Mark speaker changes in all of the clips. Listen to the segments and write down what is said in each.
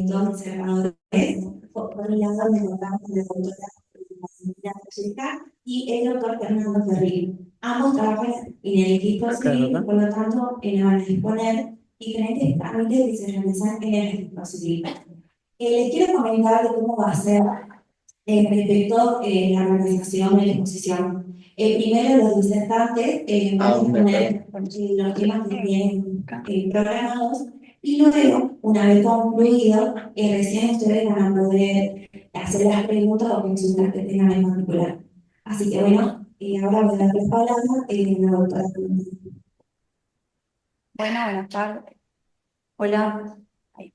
Speaker 1: todos mis hermanos. Por un lado, me contamos con la doctora Marcelina Pacheca y el doctor Fernando Ferril. Ambos trabajan en el equipo civil y por lo tanto van a disponer diferentes trámites que se realizan en el registro civil. Les quiero comentar de cómo va a ser respecto a la organización de la exposición. Primero, los disertantes van a exponer los temas que tienen programados y luego, una vez concluido, recién ustedes van a poder hacer las preguntas o consultas que tengan en particular. Así que bueno, ahora voy a dar la palabra a la doctora.
Speaker 2: Bueno, buenas tardes. Hola. Ay.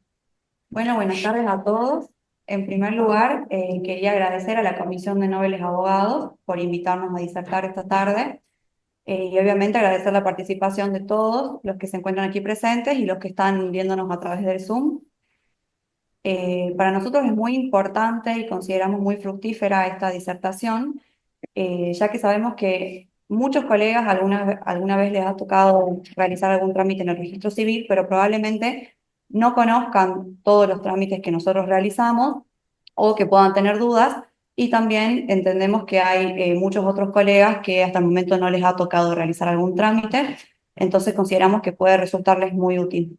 Speaker 2: Bueno, buenas tardes a todos. En primer lugar, quería agradecer a la Comisión de Nobles Abogados por invitarnos a disertar esta tarde y obviamente agradecer la participación de todos los que se encuentran aquí presentes y los que están viéndonos a través del Zoom. Para nosotros es muy importante y consideramos muy fructífera esta disertación, ya que sabemos que muchos colegas alguna vez les ha tocado realizar algún trámite en el registro civil, pero probablemente no conozcan todos los trámites que nosotros realizamos o que puedan tener dudas. Y también entendemos que hay muchos otros colegas que hasta el momento no les ha tocado realizar algún trámite, entonces consideramos que puede resultarles muy útil.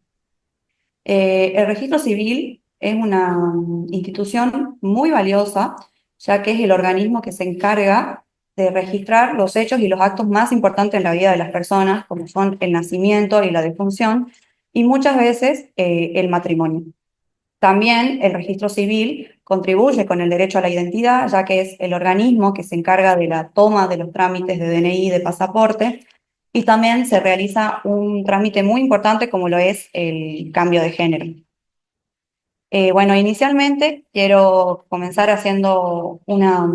Speaker 2: El registro civil es una institución muy valiosa, ya que es el organismo que se encarga de registrar los hechos y los actos más importantes en la vida de las personas, como son el nacimiento y la defunción, y muchas veces el matrimonio. También el registro civil contribuye con el derecho a la identidad, ya que es el organismo que se encarga de la toma de los trámites de DNI y de pasaporte, y también se realiza un trámite muy importante como lo es el cambio de género. Bueno, inicialmente quiero comenzar haciendo una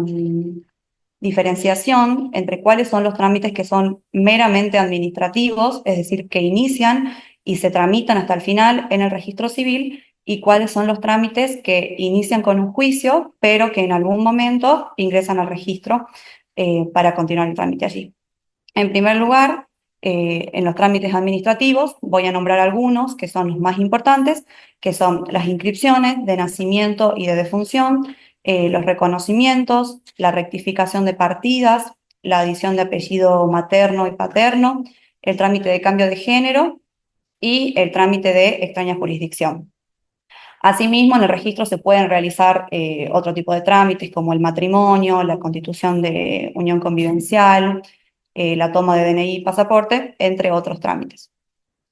Speaker 2: diferenciación entre cuáles son los trámites que son meramente administrativos, es decir, que inician y se tramitan hasta el final en el registro civil, y cuáles son los trámites que inician con un juicio, pero que en algún momento ingresan al registro para continuar el trámite allí. En primer lugar, en los trámites administrativos voy a nombrar algunos que son los más importantes, que son las inscripciones de nacimiento y de defunción, los reconocimientos, la rectificación de partidas, la adición de apellido materno y paterno, el trámite de cambio de género y el trámite de extraña jurisdicción. Asimismo, en el registro se pueden realizar otro tipo de trámites como el matrimonio, la constitución de unión convivencial, la toma de DNI y pasaporte, entre otros trámites.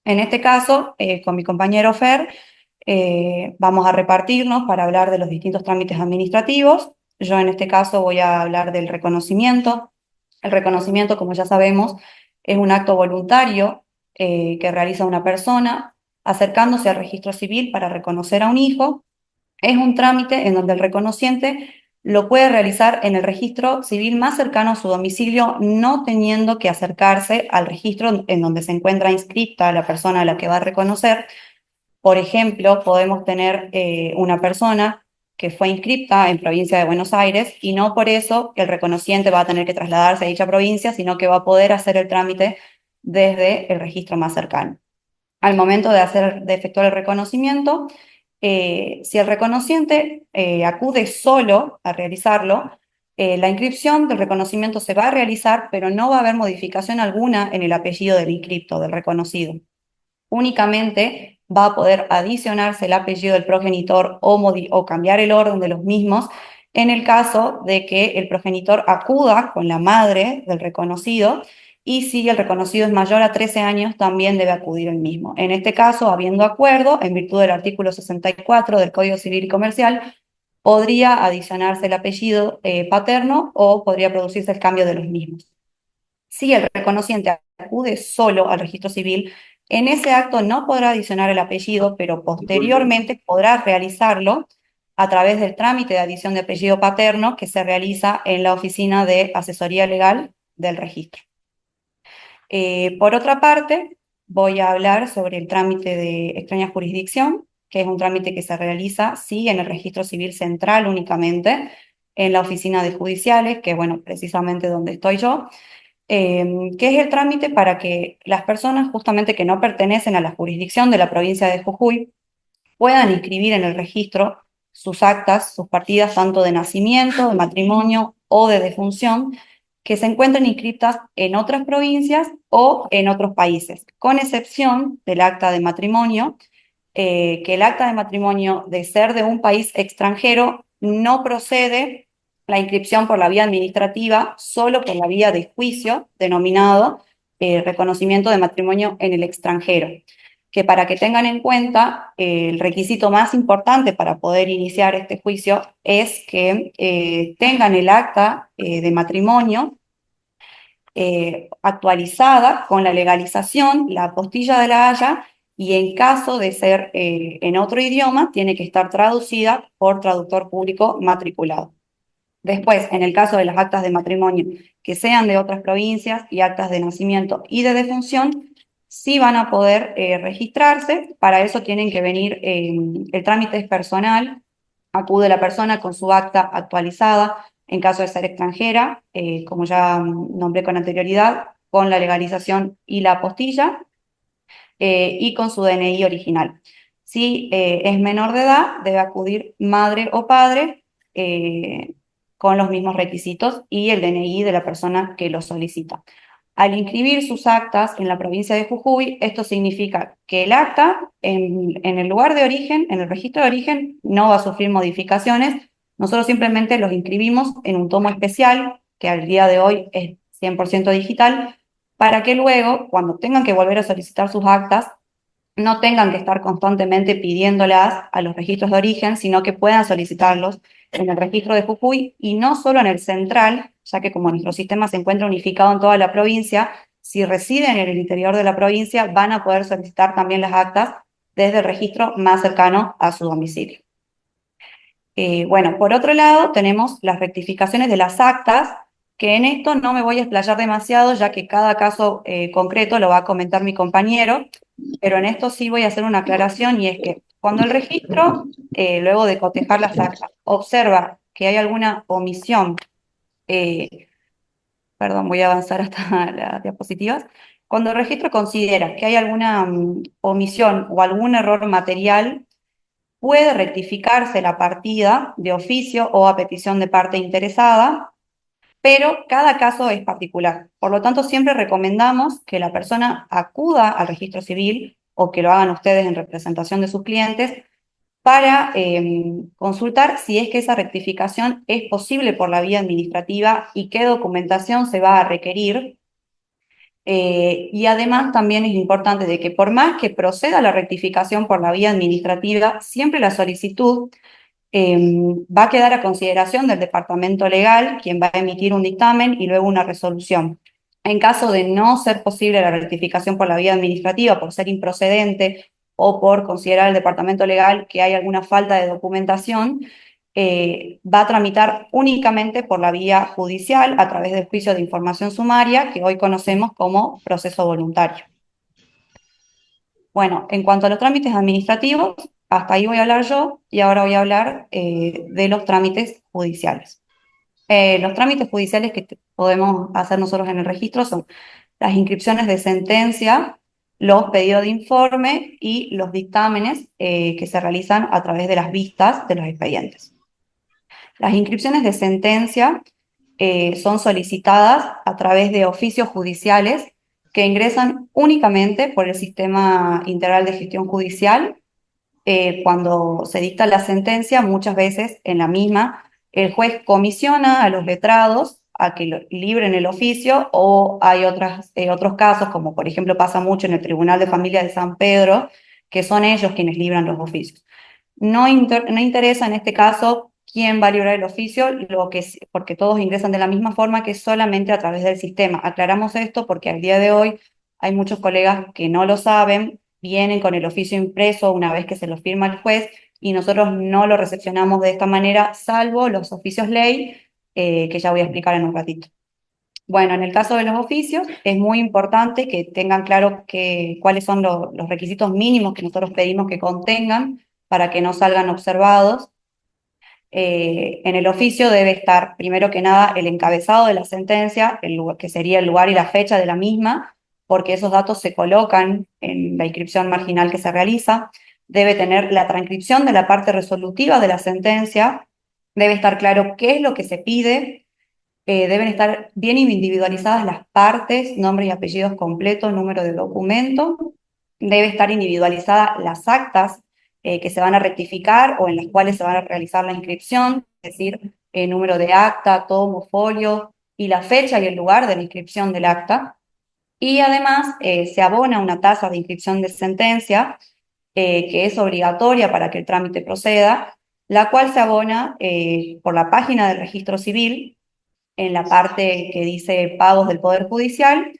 Speaker 2: En este caso, con mi compañero Fer, vamos a repartirnos para hablar de los distintos trámites administrativos. Yo en este caso voy a hablar del reconocimiento. El reconocimiento, como ya sabemos, es un acto voluntario que realiza una persona acercándose al registro civil para reconocer a un hijo. Es un trámite en donde el reconociente lo puede realizar en el registro civil más cercano a su domicilio, no teniendo que acercarse al registro en donde se encuentra inscrita la persona a la que va a reconocer. Por ejemplo, podemos tener una persona que fue inscripta en provincia de Buenos Aires y no por eso el reconociente va a tener que trasladarse a dicha provincia, sino que va a poder hacer el trámite desde el registro más cercano. Al momento de efectuar el reconocimiento, si el reconociente acude solo a realizarlo, la inscripción del reconocimiento se va a realizar, pero no va a haber modificación alguna en el apellido del inscripto, del reconocido. Únicamente va a poder adicionarse el apellido del progenitor o cambiar el orden de los mismos en el caso de que el progenitor acuda con la madre del reconocido, y si el reconocido es mayor a 13 años también debe acudir el mismo. En este caso, habiendo acuerdo, en virtud del artículo 64 del Código Civil y Comercial, podría adicionarse el apellido paterno o podría producirse el cambio de los mismos. Si el reconociente acude solo al registro civil, en ese acto no podrá adicionar el apellido, pero posteriormente podrá realizarlo a través del trámite de adición de apellido paterno que se realiza en la oficina de asesoría legal del registro. Por otra parte, voy a hablar sobre el trámite de extraña jurisdicción, que es un trámite que se realiza, sí, en el registro civil central únicamente, en la oficina de judiciales, que bueno, precisamente donde estoy yo, que es el trámite para que las personas justamente que no pertenecen a la jurisdicción de la provincia de Jujuy puedan inscribir en el registro sus actas, sus partidas, tanto de nacimiento, de matrimonio o de defunción, que se encuentren inscritas en otras provincias o en otros países, con excepción del acta de matrimonio, que el acta de matrimonio, de ser de un país extranjero, no procede la inscripción por la vía administrativa, solo por la vía de juicio, denominado reconocimiento de matrimonio en el extranjero. Que para que tengan en cuenta, el requisito más importante para poder iniciar este juicio es que tengan el acta de matrimonio actualizada con la legalización, la apostilla de la Haya, y en caso de ser en otro idioma, tiene que estar traducida por traductor público matriculado. Después, en el caso de las actas de matrimonio que sean de otras provincias y actas de nacimiento y de defunción, sí van a poder registrarse. Para eso tienen que venir, el trámite es personal, acude la persona con su acta actualizada, en caso de ser extranjera, como ya nombré con anterioridad, con la legalización y la apostilla, y con su DNI original. Si es menor de edad, debe acudir madre o padre con los mismos requisitos y el DNI de la persona que lo solicita. Al inscribir sus actas en la provincia de Jujuy, esto significa que el acta en el lugar de origen, en el registro de origen, no va a sufrir modificaciones. Nosotros simplemente los inscribimos en un tomo especial, que al día de hoy es 100% digital, para que luego, cuando tengan que volver a solicitar sus actas, no tengan que estar constantemente pidiéndolas a los registros de origen, sino que puedan solicitarlos en el registro de Jujuy y no solo en el central, ya que como nuestro sistema se encuentra unificado en toda la provincia, si residen en el interior de la provincia van a poder solicitar también las actas desde el registro más cercano a su domicilio. Bueno, por otro lado, tenemos las rectificaciones de las actas, que en esto no me voy a explayar demasiado, ya que cada caso concreto lo va a comentar mi compañero, pero en esto sí voy a hacer una aclaración, y es que cuando el registro, luego de cotejar las actas, observa que hay alguna omisión, perdón, voy a avanzar hasta las diapositivas. Cuando el registro considera que hay alguna omisión o algún error material, puede rectificarse la partida de oficio o a petición de parte interesada, pero cada caso es particular. Por lo tanto, siempre recomendamos que la persona acuda al registro civil o que lo hagan ustedes en representación de sus clientes para consultar si es que esa rectificación es posible por la vía administrativa y qué documentación se va a requerir. Y además también es importante de que por más que proceda la rectificación por la vía administrativa, siempre la solicitud va a quedar a consideración del departamento legal, quien va a emitir un dictamen y luego una resolución. En caso de no ser posible la rectificación por la vía administrativa, por ser improcedente o por considerar el departamento legal que hay alguna falta de documentación, va a tramitar únicamente por la vía judicial a través del juicio de información sumaria, que hoy conocemos como proceso voluntario. Bueno, en cuanto a los trámites administrativos, hasta ahí voy a hablar yo y ahora voy a hablar de los trámites judiciales. Los trámites judiciales que podemos hacer nosotros en el registro son las inscripciones de sentencia, los pedidos de informe y los dictámenes que se realizan a través de las vistas de los expedientes. Las inscripciones de sentencia son solicitadas a través de oficios judiciales que ingresan únicamente por el Sistema Integral de Gestión Judicial. Cuando se dicta la sentencia, muchas veces en la misma, el juez comisiona a los letrados a que libren el oficio, o hay otros casos, como por ejemplo pasa mucho en el Tribunal de Familia de San Pedro, que son ellos quienes libran los oficios. No interesa en este caso quién va a librar el oficio, porque todos ingresan de la misma forma, que solamente a través del sistema. Aclaramos esto porque al día de hoy hay muchos colegas que no lo saben, vienen con el oficio impreso una vez que se lo firma el juez, y nosotros no lo recepcionamos de esta manera, salvo los oficios ley, que ya voy a explicar en un ratito. Bueno, en el caso de los oficios, es muy importante que tengan claro cuáles son los requisitos mínimos que nosotros pedimos que contengan para que no salgan observados. En el oficio debe estar, primero que nada, el encabezado de la sentencia, que sería el lugar y la fecha de la misma, porque esos datos se colocan en la inscripción marginal que se realiza. debe tener la transcripción de la parte resolutiva de la sentencia, debe estar claro qué es lo que se pide, deben estar bien individualizadas las partes, nombre y apellidos completos, número de documento, debe estar individualizadas las actas que se van a rectificar o en las cuales se van a realizar la inscripción, es decir, el número de acta, tomo, folio y la fecha y el lugar de la inscripción del acta. Y además se abona una tasa de inscripción de sentencia que es obligatoria para que el trámite proceda, la cual se abona por la página del registro civil en la parte que dice pagos del Poder Judicial.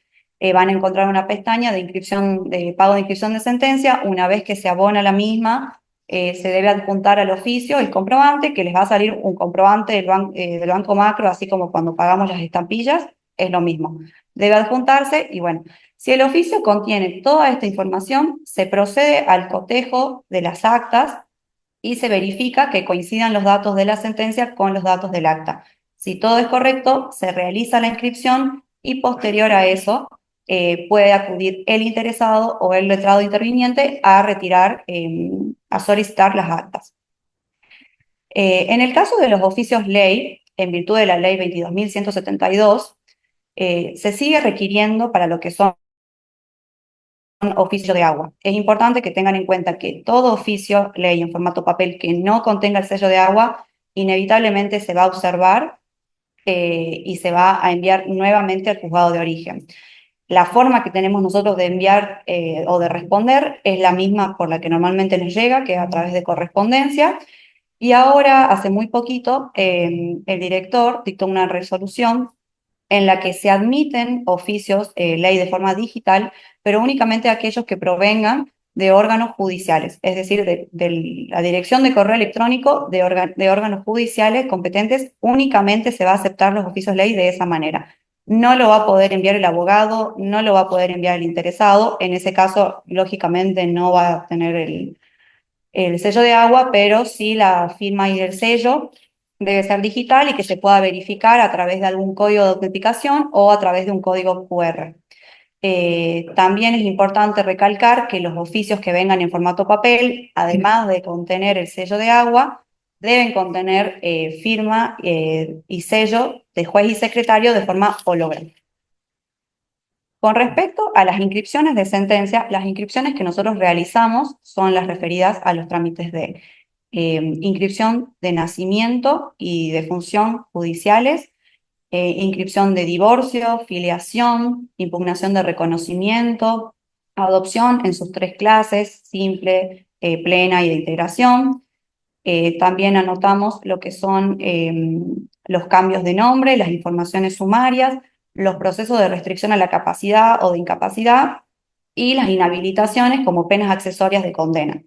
Speaker 2: Van a encontrar una pestaña de inscripción, de pago de inscripción de sentencia. Una vez que se abona la misma, se debe adjuntar al oficio el comprobante, que les va a salir un comprobante del Banco Macro, así como cuando pagamos las estampillas, es lo mismo. Debe adjuntarse y bueno, si el oficio contiene toda esta información, se procede al cotejo de las actas y se verifica que coincidan los datos de la sentencia con los datos del acta. Si todo es correcto, se realiza la inscripción y posterior a eso puede acudir el interesado o el letrado interviniente a retirar, a solicitar las actas. En el caso de los oficios ley, en virtud de la ley 22.172, se sigue requiriendo para lo que son oficio de agua. Es importante que tengan en cuenta que todo oficio, ley en formato papel que no contenga el sello de agua, inevitablemente se va a observar y se va a enviar nuevamente al juzgado de origen. La forma que tenemos nosotros de enviar o de responder es la misma por la que normalmente nos llega, que es a través de correspondencia. Y ahora, hace muy poquito, el director dictó una resolución en la que se admiten oficios, ley de forma digital, pero únicamente aquellos que provengan de órganos judiciales, es decir, de la dirección de correo electrónico de órganos judiciales competentes, únicamente se va a aceptar los oficios ley de esa manera. No lo va a poder enviar el abogado, no lo va a poder enviar el interesado, en ese caso, lógicamente, no va a tener el sello de agua, pero sí la firma y el sello debe ser digital y que se pueda verificar a través de algún código de autenticación o a través de un código QR. También es importante recalcar que los oficios que vengan en formato papel, además de contener el sello de agua, deben contener firma y sello de juez y secretario de forma holográfica. Con respecto a las inscripciones de sentencia, las inscripciones que nosotros realizamos son las referidas a los trámites de inscripción de nacimiento y de función judiciales, inscripción de divorcio, filiación, impugnación de reconocimiento, adopción en sus tres clases, simple, plena y de integración. También anotamos lo que son los cambios de nombre, las informaciones sumarias, los procesos de restricción a la capacidad o de incapacidad y las inhabilitaciones como penas accesorias de condena.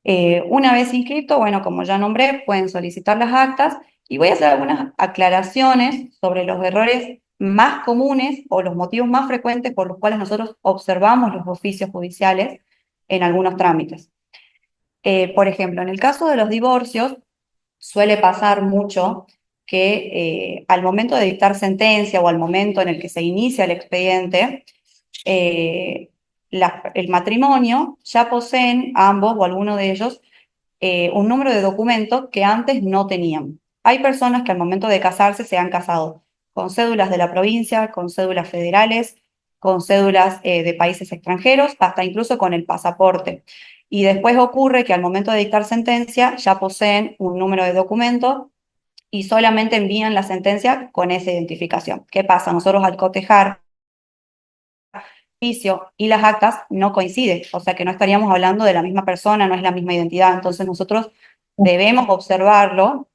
Speaker 2: Una vez inscrito, bueno, como ya nombré, pueden solicitar las actas y voy a hacer algunas aclaraciones sobre los errores más comunes o los motivos más frecuentes por los cuales nosotros observamos los oficios judiciales en algunos trámites. Por ejemplo, en el caso de los divorcios, suele pasar mucho que al momento de dictar sentencia o al momento en el que se inicia el expediente, eh, el matrimonio ya poseen ambos o alguno de ellos un número de documentos que antes no tenían. Hay personas que al momento de casarse se han casado con cédulas de la provincia, con cédulas federales, con cédulas de países extranjeros, hasta incluso con el pasaporte. Y después ocurre que al momento de dictar sentencia ya poseen un número de documentos y solamente envían la sentencia con esa identificación. ¿Qué pasa? Nosotros al cotejar juicio y las actas no coinciden, o sea que no estaríamos hablando de la misma persona, no es la misma identidad, entonces nosotros debemos observarlo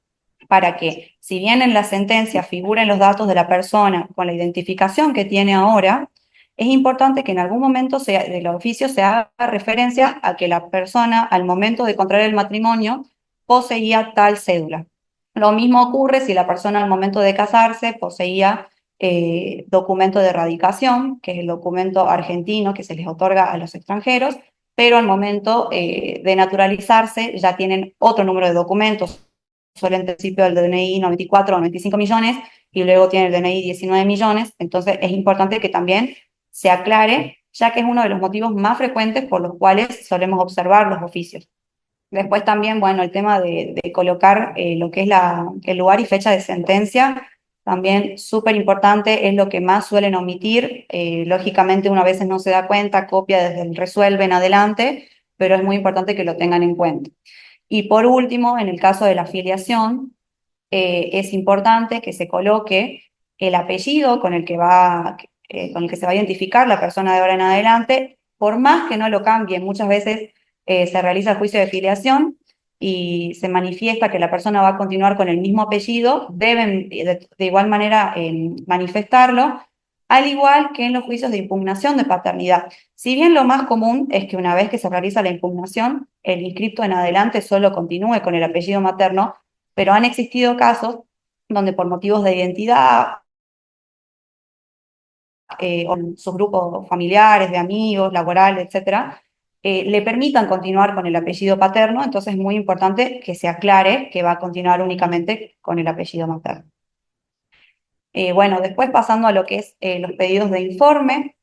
Speaker 2: para que, si bien en la sentencia figuren los datos de la persona con la identificación que tiene ahora, es importante que en algún momento del oficio se haga referencia a que la persona, al momento de contraer el matrimonio, poseía tal cédula. Lo mismo ocurre si la persona al momento de casarse poseía documento de radicación, que es el documento argentino que se les otorga a los extranjeros, pero al momento de naturalizarse ya tienen otro número de documentos. Suelen en principio el DNI 94 o 95 millones y luego tiene el DNI 19 millones. Entonces es importante que también se aclare ya que es uno de los motivos más frecuentes por los cuales solemos observar los oficios. Después también, bueno, el tema de colocar lo que es el lugar y fecha de sentencia, también súper importante, es lo que más suelen omitir. Lógicamente uno a veces no se da cuenta, copia desde el resuelve en adelante, pero es muy importante que lo tengan en cuenta. Y por último, en el caso de la afiliación, es importante que se coloque el apellido con el que se va a identificar la persona de ahora en adelante, por más que no lo cambie. Muchas veces se realiza el juicio de filiación y se manifiesta que la persona va a continuar con el mismo apellido, deben de igual manera manifestarlo, al igual que en los juicios de impugnación de paternidad. Si bien lo más común es que una vez que se realiza la impugnación, el inscripto en adelante solo continúe con el apellido materno, pero han existido casos donde por motivos de identidad, o en sus grupos familiares, de amigos, laborales, etcétera, le permitan continuar con el apellido paterno. Entonces es muy importante que se aclare que va a continuar únicamente con el apellido materno. Bueno, después pasando a lo que es los pedidos de informe,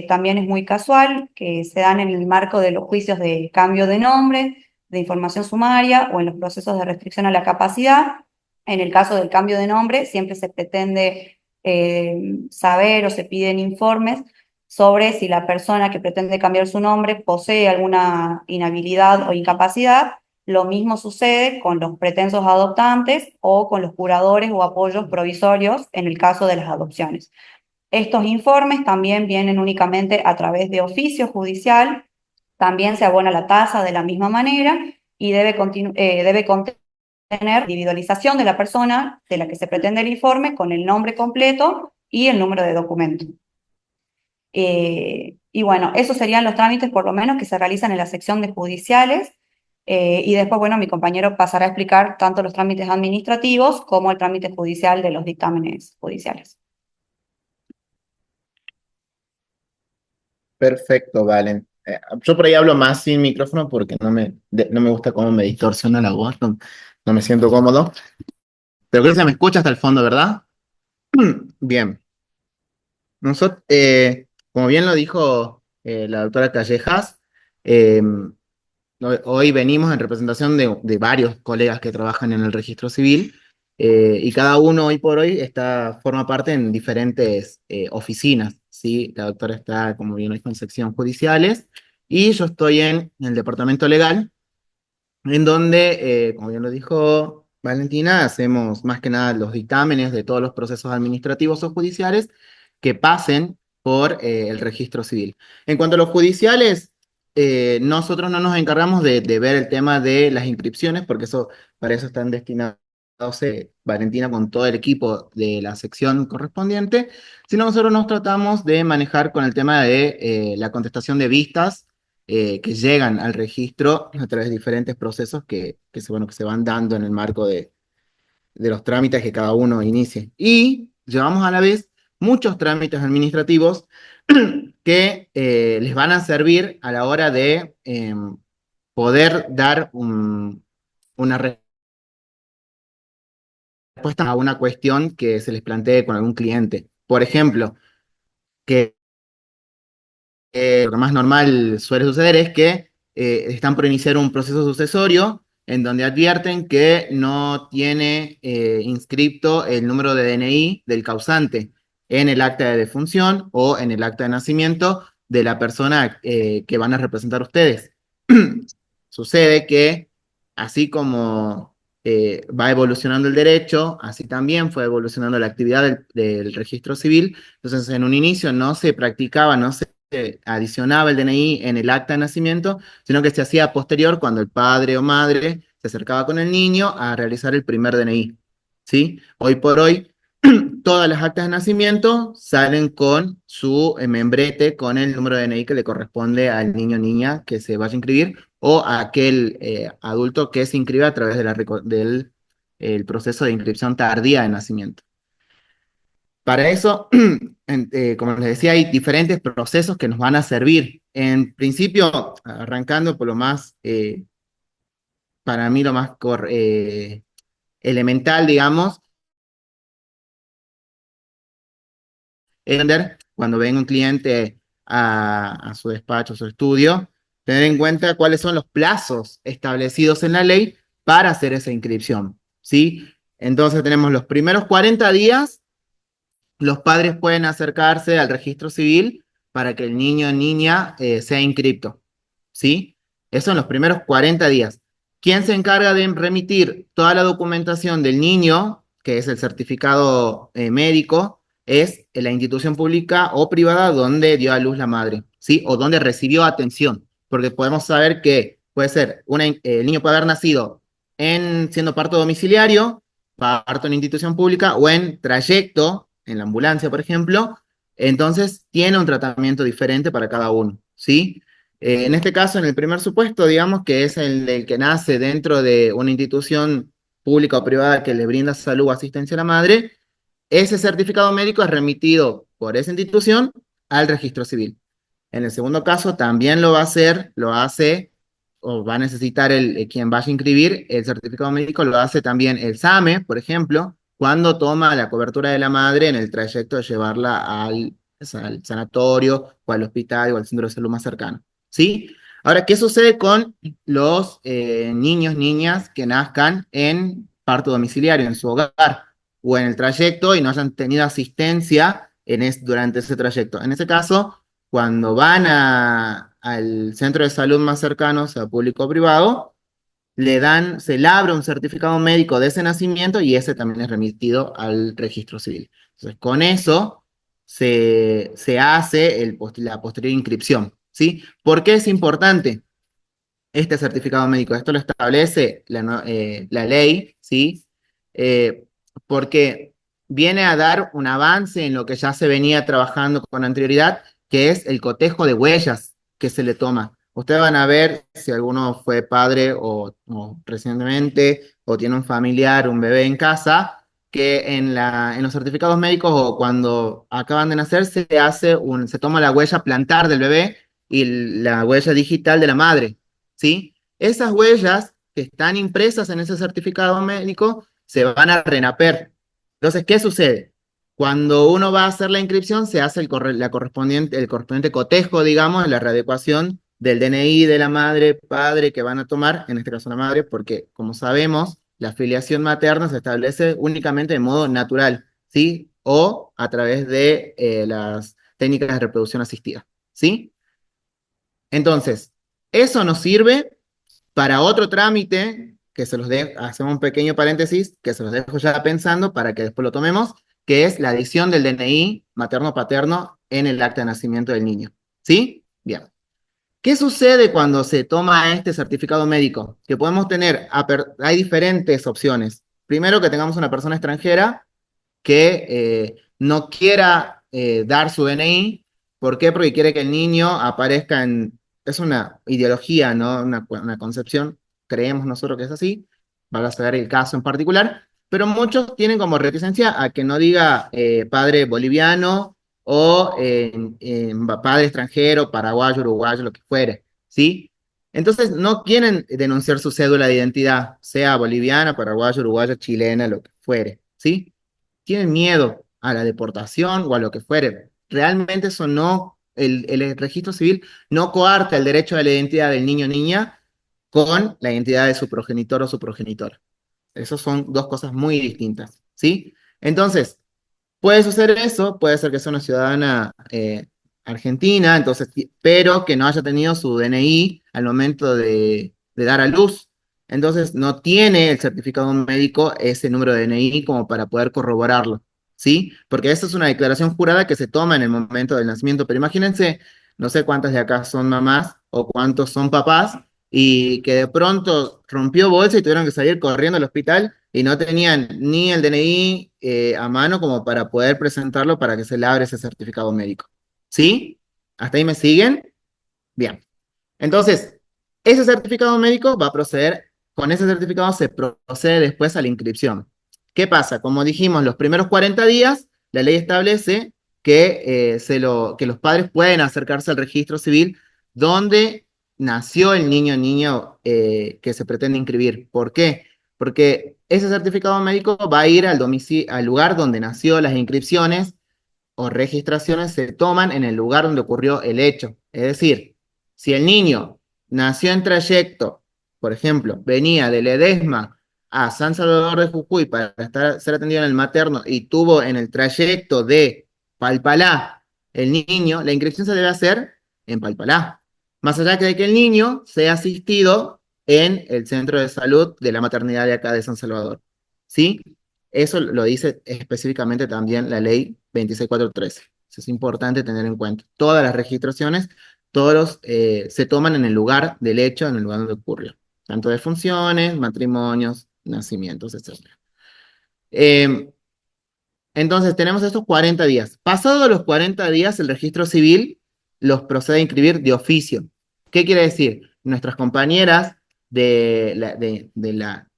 Speaker 2: también es muy casual que se dan en el marco de los juicios de cambio de nombre, de información sumaria o en los procesos de restricción a la capacidad. En el caso del cambio de nombre, siempre se pretende saber o se piden informes sobre si la persona que pretende cambiar su nombre posee alguna inhabilidad o incapacidad. Lo mismo sucede con los pretensos adoptantes o con los curadores o apoyos provisorios en el caso de las adopciones. Estos informes también vienen únicamente a través de oficio judicial, también se abona la tasa de la misma manera y debe contener individualización de la persona de la que se pretende el informe con el nombre completo y el número de documento. Y bueno, esos serían los trámites por lo menos que se realizan en la sección de judiciales. Y después, bueno, mi compañero pasará a explicar tanto los trámites administrativos como el trámite judicial de los dictámenes judiciales.
Speaker 3: Perfecto, Valen. Yo por ahí hablo más sin micrófono porque no me gusta cómo me distorsiona la voz, no me siento cómodo. Pero creo que se me escucha hasta el fondo, ¿verdad? Bien. Nosotros, como bien lo dijo la doctora Callejas, eh, hoy venimos en representación de varios colegas que trabajan en el registro civil, y cada uno hoy por hoy forma parte en diferentes oficinas, ¿sí? La doctora está, como bien lo dijo, en sección judiciales y yo estoy en el departamento legal, en donde, como bien lo dijo Valentina, hacemos más que nada los dictámenes de todos los procesos administrativos o judiciales que pasen por el registro civil. En cuanto a los judiciales, nosotros no nos encargamos de ver el tema de las inscripciones, porque para eso están destinados Valentina con todo el equipo de la sección correspondiente, sino nosotros nos tratamos de manejar con el tema de la contestación de vistas que llegan al registro a través de diferentes procesos bueno, que se van dando en el marco de los trámites que cada uno inicie. Y llevamos a la vez muchos trámites administrativos que les van a servir a la hora de poder dar una respuesta a una cuestión que se les plantee con algún cliente. Por ejemplo, que lo que más normal suele suceder es que están por iniciar un proceso sucesorio en donde advierten que no tiene inscripto el número de DNI del causante en el acta de defunción o en el acta de nacimiento de la persona que van a representar ustedes. Sucede que así como va evolucionando el derecho, así también fue evolucionando la actividad del registro civil. Entonces, en un inicio no se practicaba, no se adicionaba el DNI en el acta de nacimiento, sino que se hacía posterior cuando el padre o madre se acercaba con el niño a realizar el primer DNI. ¿Sí? Hoy por hoy, todas las actas de nacimiento salen con su membrete, con el número de DNI que le corresponde al niño o niña que se vaya a inscribir o a aquel adulto que se inscribe a través del el proceso de inscripción tardía de nacimiento. Para eso, como les decía, hay diferentes procesos que nos van a servir. En principio, arrancando por lo más, para mí lo más elemental, digamos, es entender cuando venga un cliente a su despacho, a su estudio, tener en cuenta cuáles son los plazos establecidos en la ley para hacer esa inscripción, ¿sí? Entonces tenemos los primeros 40 días, los padres pueden acercarse al registro civil para que el niño o niña sea inscripto, ¿sí? Eso en los primeros 40 días. ¿Quién se encarga de remitir toda la documentación del niño, que es el certificado médico, es la institución pública o privada donde dio a luz la madre, ¿sí? O donde recibió atención, porque podemos saber que puede ser, el niño puede haber nacido siendo parto domiciliario, parto en institución pública o en trayecto, en la ambulancia, por ejemplo, entonces tiene un tratamiento diferente para cada uno, ¿sí? En este caso, en el primer supuesto, digamos que es el que nace dentro de una institución pública o privada que le brinda salud o asistencia a la madre, ese certificado médico es remitido por esa institución al registro civil. En el segundo caso, también lo va a hacer, lo hace, o va a necesitar quien vaya a inscribir el certificado médico, lo hace también el SAME, por ejemplo, cuando toma la cobertura de la madre en el trayecto de llevarla al sanatorio o al hospital o al centro de salud más cercano. ¿Sí? Ahora, ¿qué sucede con los niños, niñas que nazcan en parto domiciliario, en su hogar o en el trayecto y no hayan tenido asistencia durante ese trayecto? En ese caso, cuando van al centro de salud más cercano, sea público o privado, se le abre un certificado médico de ese nacimiento y ese también es remitido al registro civil. Entonces, con eso se hace la posterior inscripción, ¿sí? ¿Por qué es importante este certificado médico? Esto lo establece la ley, ¿sí? Eh, Porque viene a dar un avance en lo que ya se venía trabajando con anterioridad, que es el cotejo de huellas que se le toma. Ustedes van a ver si alguno fue padre o recientemente o tiene un familiar, un bebé en casa, que en los certificados médicos o cuando acaban de nacer se toma la huella plantar del bebé y la huella digital de la madre, ¿sí? Esas huellas que están impresas en ese certificado médico se van a RENAPER. Entonces, ¿qué sucede? Cuando uno va a hacer la inscripción, se hace el correspondiente cotejo, digamos, la readecuación del DNI de la madre, padre que van a tomar, en este caso la madre, porque, como sabemos, la filiación materna se establece únicamente de modo natural, ¿sí? O a través de las técnicas de reproducción asistida, ¿sí? Entonces, eso nos sirve para otro trámite, que hacemos un pequeño paréntesis, que se los dejo ya pensando para que después lo tomemos, que es la adición del DNI materno-paterno en el acta de nacimiento del niño. ¿Sí? Bien. ¿Qué sucede cuando se toma este certificado médico? Que podemos tener, hay diferentes opciones. Primero, que tengamos una persona extranjera que no quiera dar su DNI. ¿Por qué? Porque quiere que el niño aparezca Es una ideología, ¿no? Una concepción, creemos nosotros que es así, va a saber el caso en particular, pero muchos tienen como reticencia a que no diga padre boliviano o padre extranjero, paraguayo, uruguayo, lo que fuere, ¿sí? Entonces no quieren denunciar su cédula de identidad, sea boliviana, paraguayo, uruguayo, chilena, lo que fuere, ¿sí? Tienen miedo a la deportación o a lo que fuere. Realmente eso no, el registro civil no coarta el derecho a la identidad del niño o niña con la identidad de su progenitor o su progenitora. Esas son dos cosas muy distintas, ¿sí? Entonces, puede suceder eso, puede ser que sea una ciudadana argentina, entonces, pero que no haya tenido su DNI al momento de dar a luz. Entonces, no tiene el certificado médico ese número de DNI como para poder corroborarlo, ¿sí? Porque esa es una declaración jurada que se toma en el momento del nacimiento. Pero imagínense, no sé cuántas de acá son mamás o cuántos son papás y que de pronto rompió bolsa y tuvieron que salir corriendo al hospital y no tenían ni el DNI a mano como para poder presentarlo para que se le abra ese certificado médico. ¿Sí? ¿Hasta ahí me siguen? Bien. Entonces, ese certificado médico va a proceder, con ese certificado se procede después a la inscripción. ¿Qué pasa? Como dijimos, los primeros 40 días, la ley establece que los padres pueden acercarse al registro civil donde nació el niño o niña que se pretende inscribir. ¿Por qué? Porque ese certificado médico va a ir al lugar donde nació las inscripciones o registraciones se toman en el lugar donde ocurrió el hecho. Es decir, si el niño nació en trayecto, por ejemplo, venía de Ledesma a San Salvador de Jujuy para ser atendido en el materno y tuvo en el trayecto de Palpalá el niño, la inscripción se debe hacer en Palpalá. Más allá de que el niño sea asistido en el centro de salud de la maternidad de acá de San Salvador. ¿Sí? Eso lo dice específicamente también la ley 26413. Eso es importante tener en cuenta. Todas las registraciones, se toman en el lugar del hecho, en el lugar donde ocurrió. Tanto de funciones, matrimonios, nacimientos, etc. Entonces, tenemos estos 40 días. Pasados los 40 días, el registro civil los procede a inscribir de oficio. ¿Qué quiere decir? Nuestras compañeras del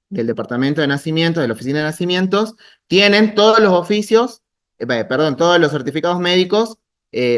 Speaker 3: Departamento de Nacimientos, de la Oficina de Nacimientos, tienen todos los oficios, todos los certificados médicos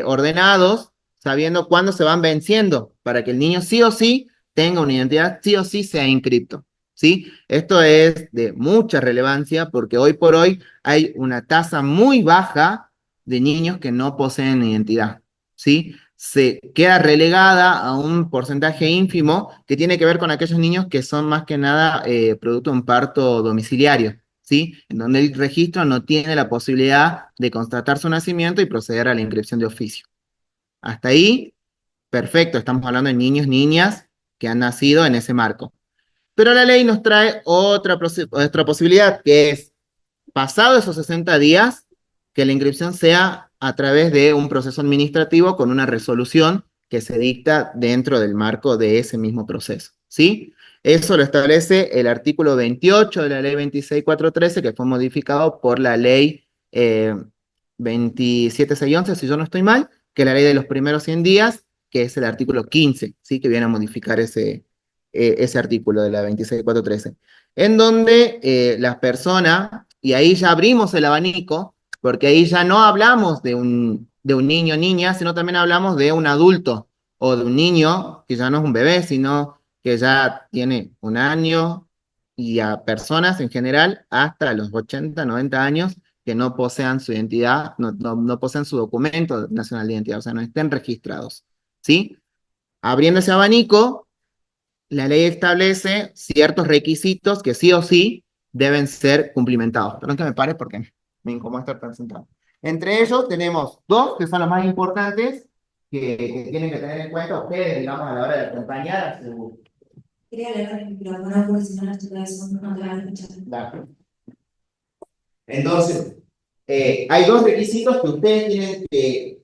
Speaker 3: ordenados, sabiendo cuándo se van venciendo, para que el niño sí o sí tenga una identidad, sí o sí sea inscripto. ¿Sí? Esto es de mucha relevancia porque hoy por hoy hay una tasa muy baja de niños que no poseen identidad, ¿sí? Se queda relegada a un porcentaje ínfimo que tiene que ver con aquellos niños que son más que nada producto de un parto domiciliario, ¿sí? En donde el registro no tiene la posibilidad de constatar su nacimiento y proceder a la inscripción de oficio. Hasta ahí, perfecto, estamos hablando de niños, niñas que han nacido en ese marco. Pero la ley nos trae otra posibilidad, que es, pasado esos 60 días, que la inscripción sea a través de un proceso administrativo con una resolución que se dicta dentro del marco de ese mismo proceso, ¿sí? Eso lo establece el artículo 28 de la ley 26413, que fue modificado por la ley 27611, si yo no estoy mal, que es la ley de los primeros 100 días, que es el artículo 15, ¿sí? Que viene a modificar ese artículo de la 26413, en donde las personas, y ahí ya abrimos el abanico, porque ahí ya no hablamos de un niño o niña, sino también hablamos de un adulto, o de un niño que ya no es un bebé, sino que ya tiene un año, y a personas en general hasta los 80, 90 años que no posean su identidad, no posean su documento nacional de identidad, o sea, no estén registrados, ¿sí? Abriendo ese abanico, la ley establece ciertos requisitos que sí o sí deben ser cumplimentados. Perdón que me pare porque me incomoda estar tan sentado. Entre ellos tenemos dos que son los más importantes que tienen que tener en cuenta ustedes, digamos, a la hora de acompañar a su...
Speaker 1: Quería leer el micrófono porque si no las chicas no te van a escuchar.
Speaker 3: Claro. Entonces, hay dos requisitos que ustedes tienen que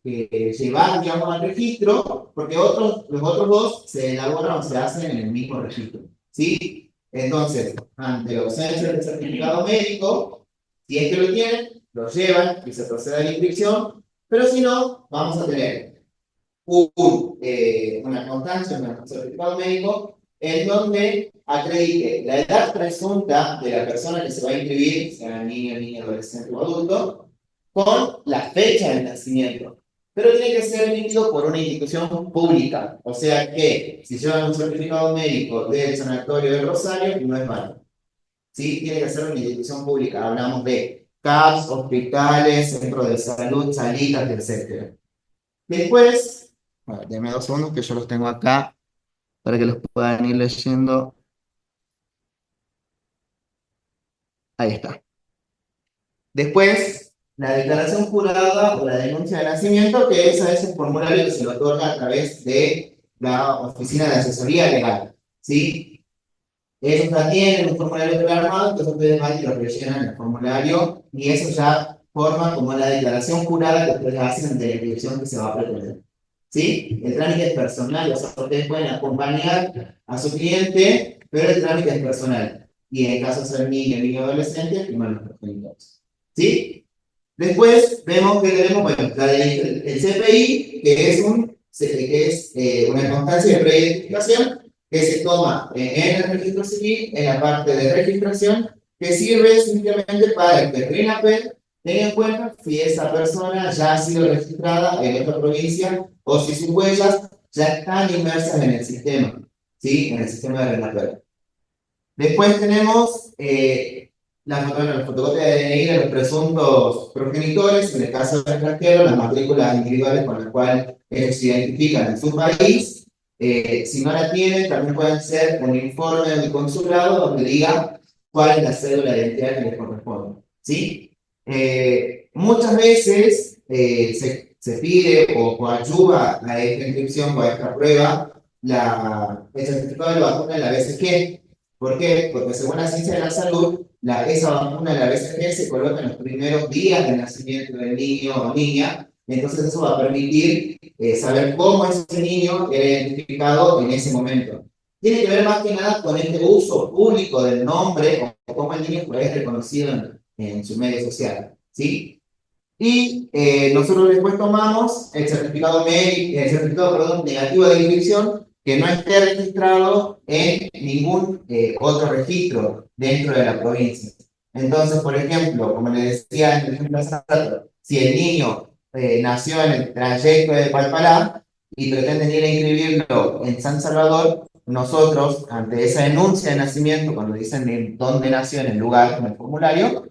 Speaker 3: llevar, digamos, al registro, porque los otros dos se elaboran o se hacen en el mismo registro, ¿sí? Entonces, ante la ausencia del certificado médico, si es que lo tienen, lo llevan y se procede a la inscripción, pero si no, vamos a tener una constancia, un certificado médico, en donde acredite la edad presunta de la persona que se va a inscribir, sea niño, niña, adolescente o adulto, con la fecha del nacimiento. Pero tiene que ser emitido por una institución pública. O sea que, si llevan un certificado médico del Sanatorio de Rosario, no es malo. ¿Sí? Tiene que ser una institución pública. Hablamos de CAPS, hospitales, centros de salud, salitas, etc. Después, denme 2 segundos que yo los tengo acá para que los puedan ir leyendo. Ahí está. Después, la declaración jurada o la denuncia de nacimiento, que esa es el formulario que se lo otorga a través de la Oficina de Asesoría Legal, ¿sí? Ellos ya tienen un formulario prearmado, entonces ustedes van y lo rellenan el formulario, y eso ya forma como la declaración jurada que ustedes hacen de la inscripción que se va a pretender, ¿sí? El trámite es personal, o sea, ustedes pueden acompañar a su cliente, pero el trámite es personal. Y en caso de ser niño o adolescente, firman los progenitores. ¿Sí? Después vemos que tenemos, bueno, el CPI, que es una constancia de preidentificación que se toma en el registro civil, en la parte de registración, que sirve simplemente para que el RENAPEL tenga en cuenta si esa persona ya ha sido registrada en otra provincia o si sus huellas ya están inmersas en el sistema, ¿sí? En el sistema de RENAPEL. Después tenemos la fotocopia de DNI de los presuntos progenitores, en el caso del extranjero, las matrículas individuales con las cuales ellos se identifican en su país. Si no la tienen, también pueden ser un informe del consulado donde diga cuál es la cédula de identidad que les corresponde. ¿Sí? Muchas veces se pide o coadyuva a esta inscripción o a esta prueba el certificado de la vacuna de la BCG. ¿Por qué? Porque según la ciencia de la salud, esa vacuna de la BCG se coloca en los primeros días de nacimiento del niño o niña, entonces eso va a permitir saber cómo ese niño era identificado en ese momento. Tiene que ver más que nada con este uso público del nombre o cómo el niño es reconocido en su medio social, ¿sí? Y nosotros después tomamos el certificado, perdón, negativo de inscripción que no esté registrado en ningún otro registro dentro de la provincia. Entonces, por ejemplo, como les decía en el ejemplo pasado, si el niño nació en el trayecto de Palpalá y pretenden ir a inscribirlo en San Salvador, nosotros, ante esa denuncia de nacimiento, cuando dicen dónde nació en el lugar, en el formulario,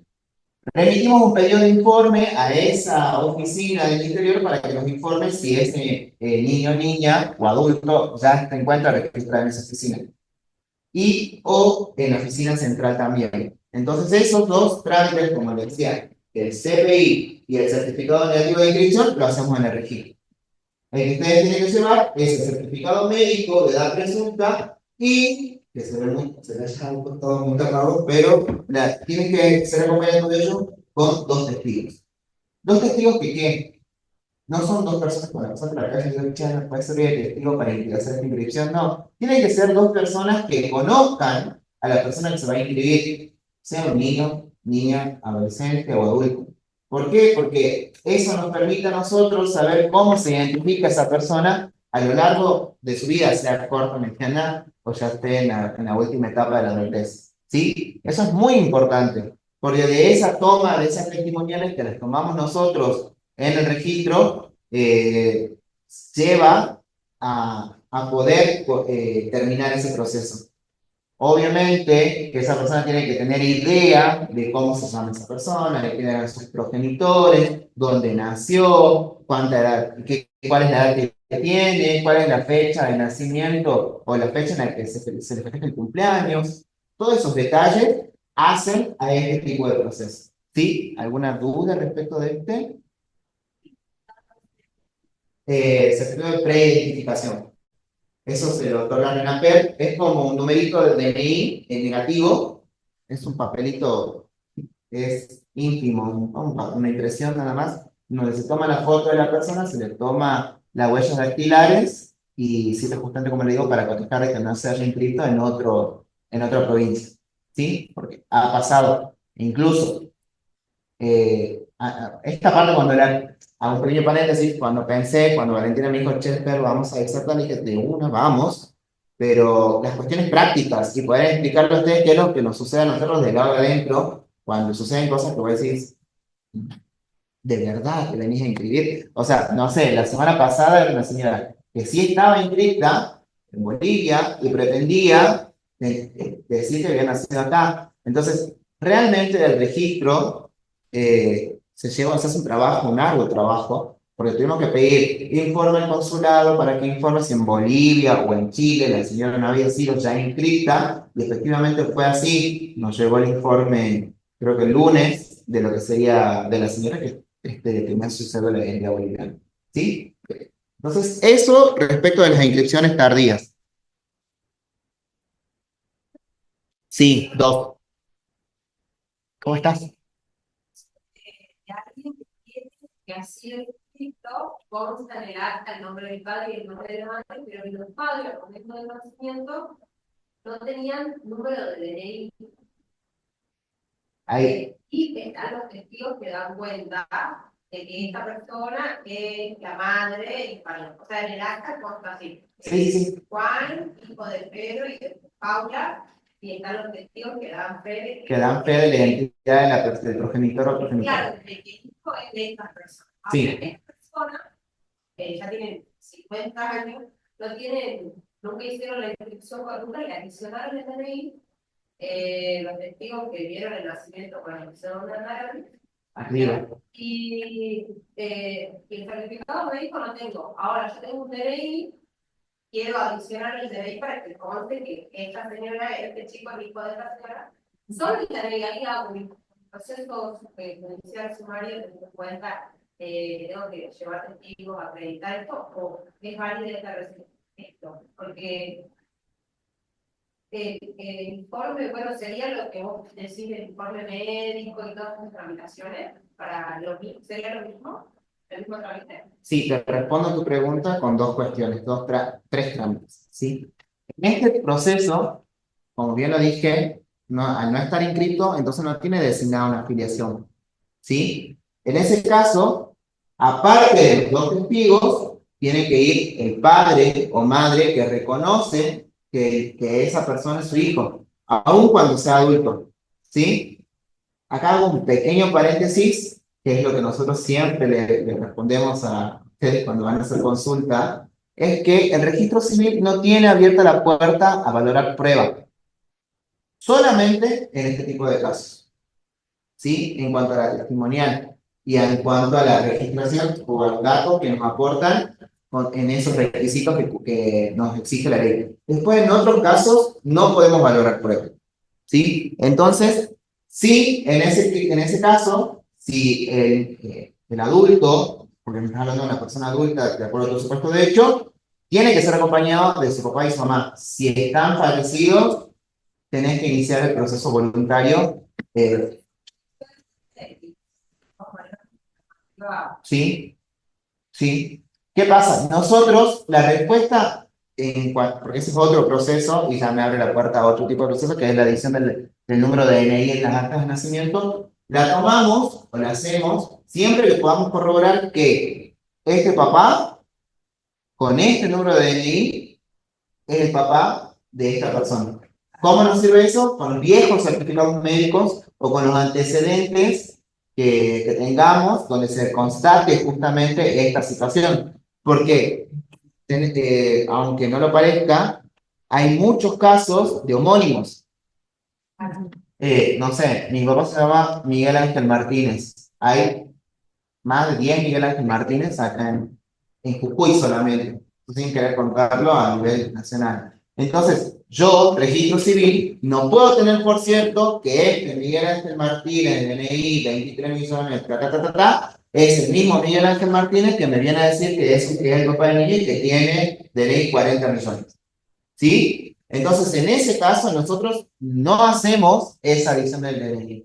Speaker 3: remitimos un pedido de informe a esa oficina del interior para que nos informe si ese niño, niña o adulto ya se encuentra registrado en esa oficina. Y o en la oficina central también. Entonces esos dos trámites, como les decía, el CPI y el certificado negativo de inscripción, lo hacemos en el registro. El que ustedes tienen que llevar es el certificado médico de edad presunta y, que se ve ya todo muy tardado, pero tienen que ser acompañados de ellos con dos testigos. Dos testigos que no son dos personas con la persona de la calle de Luciana, puede ser de testigo para hacer esta inscripción, no. Tienen que ser dos personas que conozcan a la persona que se va a inscribir, sea un niño, niña, adolescente o adulto. ¿Por qué? Porque eso nos permite a nosotros saber cómo se identifica esa persona a lo largo de su vida, sea corta, mediana o ya esté en la última etapa de la adultez. ¿Sí? Eso es muy importante, porque de esa toma, de esas testimoniales que las tomamos nosotros en el registro, lleva a poder terminar ese proceso. Obviamente que esa persona tiene que tener idea de cómo se llama esa persona, de quiénes eran sus progenitores, dónde nació, cuánta edad, cuál es la edad que tiene, cuál es la fecha de nacimiento o la fecha en la que se le festeja el cumpleaños. Todos esos detalles hacen a este tipo de proceso. ¿Sí? ¿Alguna duda respecto de este? Certificado de preidentificación. Eso se lo otorgan en APER. Es como un numerito del DNI en negativo. Es un papelito, es ínfimo, una impresión nada más, donde se toma la foto de la persona, se le toma las huellas dactilares y sirve justamente, como le digo, para cotejar de que no se haya inscrito en otra provincia. ¿Sí? Porque ha pasado. Incluso esta parte cuando era, a un pequeño paréntesis, cuando Valentina me dijo, Chester, vamos a exertar, dije, de una, vamos, pero las cuestiones prácticas y poder explicarle a ustedes qué es lo que nos sucede a nosotros del lado de adentro, cuando suceden cosas que vos decís, de verdad que venís a inscribir. O sea, no sé, la semana pasada era una señora que sí estaba inscrita en Bolivia y pretendía decir que había nacido acá. Entonces, realmente el registro se hace un trabajo, un arduo trabajo, porque tuvimos que pedir informe al consulado para que informe si en Bolivia o en Chile la señora no había sido ya inscrita, y efectivamente fue así. Nos llegó el informe, creo que el lunes, de lo que sería de la señora que me ha sucedido la identidad boliviana. ¿Sí? Entonces, eso respecto de las inscripciones tardías. Sí, dos. ¿Cómo estás?
Speaker 1: De alguien que tiene que ha sido inscrito, consta en el acta el nombre del padre y el nombre de la madre, pero los padres al momento del nacimiento no tenían número de DNI.
Speaker 3: Ahí.
Speaker 1: Y están los testigos que dan cuenta de que esta persona es la madre, y o sea, en el acta consta así.
Speaker 3: Sí, sí.
Speaker 1: Juan, hijo de Pedro y de Paula, y están los testigos que dan fe de
Speaker 3: Que dan fe de la identidad del progenitor o progenitora.
Speaker 1: claro, de que el hijo es de esta persona.
Speaker 3: Sí.
Speaker 1: Ahora, esta persona, que ya tienen 50 años, no tienen, nunca hicieron la inscripción con nunca y la adicionaron en el DNI,
Speaker 4: los testigos que vieron el nacimiento con el segundo hermano.
Speaker 3: Arriba.
Speaker 4: Y el certificado médico no tengo. Ahora yo tengo un DNI, quiero adicionar el DNI para que conste que esta señora, este chico es hijo de esta señora. Solo la legalidad o el proceso judicial sumario teniendo en cuenta tengo que llevar testigos, acreditar esto, o es válida esta esto, porque el informe, bueno, sería lo que vos decís, el informe médico y todas las tramitaciones, para lo mismo, ¿sería lo mismo? ¿El mismo trámite?
Speaker 3: Sí, te respondo a tu pregunta con dos cuestiones, tres trámites, ¿sí? En este proceso, como bien lo dije, al no estar inscrito, entonces no tiene designada una afiliación, ¿sí? En ese caso, aparte de los dos testigos, tiene que ir el padre o madre que reconoce que esa persona es su hijo, aun cuando sea adulto, ¿sí? Acá hago un pequeño paréntesis, que es lo que nosotros siempre le respondemos a ustedes cuando van a hacer consulta, es que el registro civil no tiene abierta la puerta a valorar prueba, solamente en este tipo de casos, ¿sí? En cuanto a la testimonial y en cuanto a la registración o a los datos que nos aportan en esos requisitos que nos exige la ley. Después, en otros casos, no podemos valorar prueba, ¿sí? Entonces, sí, en ese caso, si el adulto, porque me estás hablando de una persona adulta, de acuerdo a tu supuesto de hecho, tiene que ser acompañado de su papá y su mamá. Si están fallecidos, tenés que iniciar el proceso voluntario. Sí, sí. ¿Qué pasa? Nosotros, la respuesta, porque ese es otro proceso, y ya me abre la puerta a otro tipo de proceso, que es la adición del número de DNI en las actas de nacimiento, la tomamos o la hacemos siempre que podamos corroborar que este papá, con este número de DNI, es el papá de esta persona. ¿Cómo nos sirve eso? Con viejos certificados médicos o con los antecedentes que tengamos donde se constate justamente esta situación. Porque, aunque no lo parezca, hay muchos casos de homónimos. No sé, mi papá se llama Miguel Ángel Martínez. Hay más de 10 Miguel Ángel Martínez acá en Jujuy solamente, sin querer contarlo a nivel nacional. Entonces, yo, registro civil, no puedo tener por cierto que este Miguel Ángel Martínez, DNI, 23 millones, es el mismo Miguel Ángel Martínez que me viene a decir que es el papá de Miguel que tiene DNI 40 millones. ¿Sí? Entonces, en ese caso, nosotros no hacemos esa adición del DNI.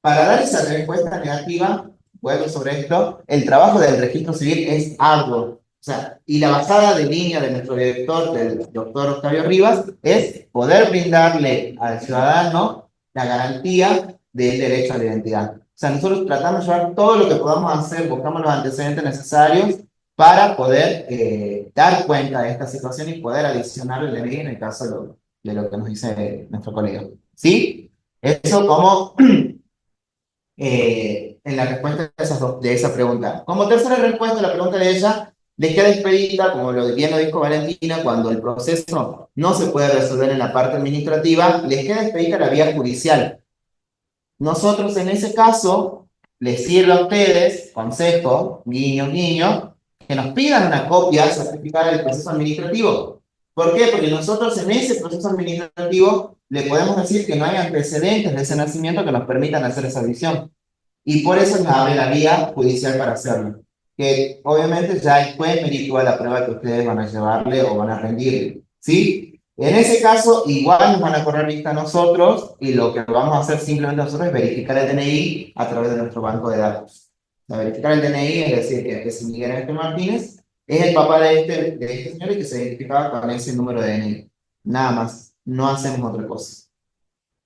Speaker 3: Para dar esa respuesta negativa, vuelvo sobre esto, el trabajo del registro civil es arduo. O sea, y la basada de línea de nuestro director, del doctor Octavio Rivas, es poder brindarle al ciudadano la garantía del derecho a la identidad. O sea, nosotros tratamos de llevar todo lo que podamos hacer, buscamos los antecedentes necesarios para poder dar cuenta de esta situación y poder adicionar el DNI en el caso de lo que nos dice nuestro colega. ¿Sí? Eso como en la respuesta de esa pregunta. Como tercera respuesta a la pregunta de ella, les queda expedita, como bien lo dijo Valentina, cuando el proceso no se puede resolver en la parte administrativa, les queda expedita la vía judicial. Nosotros en ese caso, les sirve a ustedes, consejo, guiño, guiño, que nos pidan una copia certificada del proceso administrativo. ¿Por qué? Porque nosotros en ese proceso administrativo le podemos decir que no hay antecedentes de ese nacimiento que nos permitan hacer esa adición. Y por eso nos abre la vía judicial para hacerlo. Que obviamente ya después meritúa la prueba que ustedes van a llevarle o van a rendir. ¿Sí? En ese caso, igual nos van a correr vista a nosotros y lo que vamos a hacer simplemente nosotros es verificar el DNI a través de nuestro banco de datos. O sea, verificar el DNI es decir que ese Miguel Ángel Martínez es el papá de este señor y que se identificaba con ese número de DNI. Nada más, no hacemos otra cosa.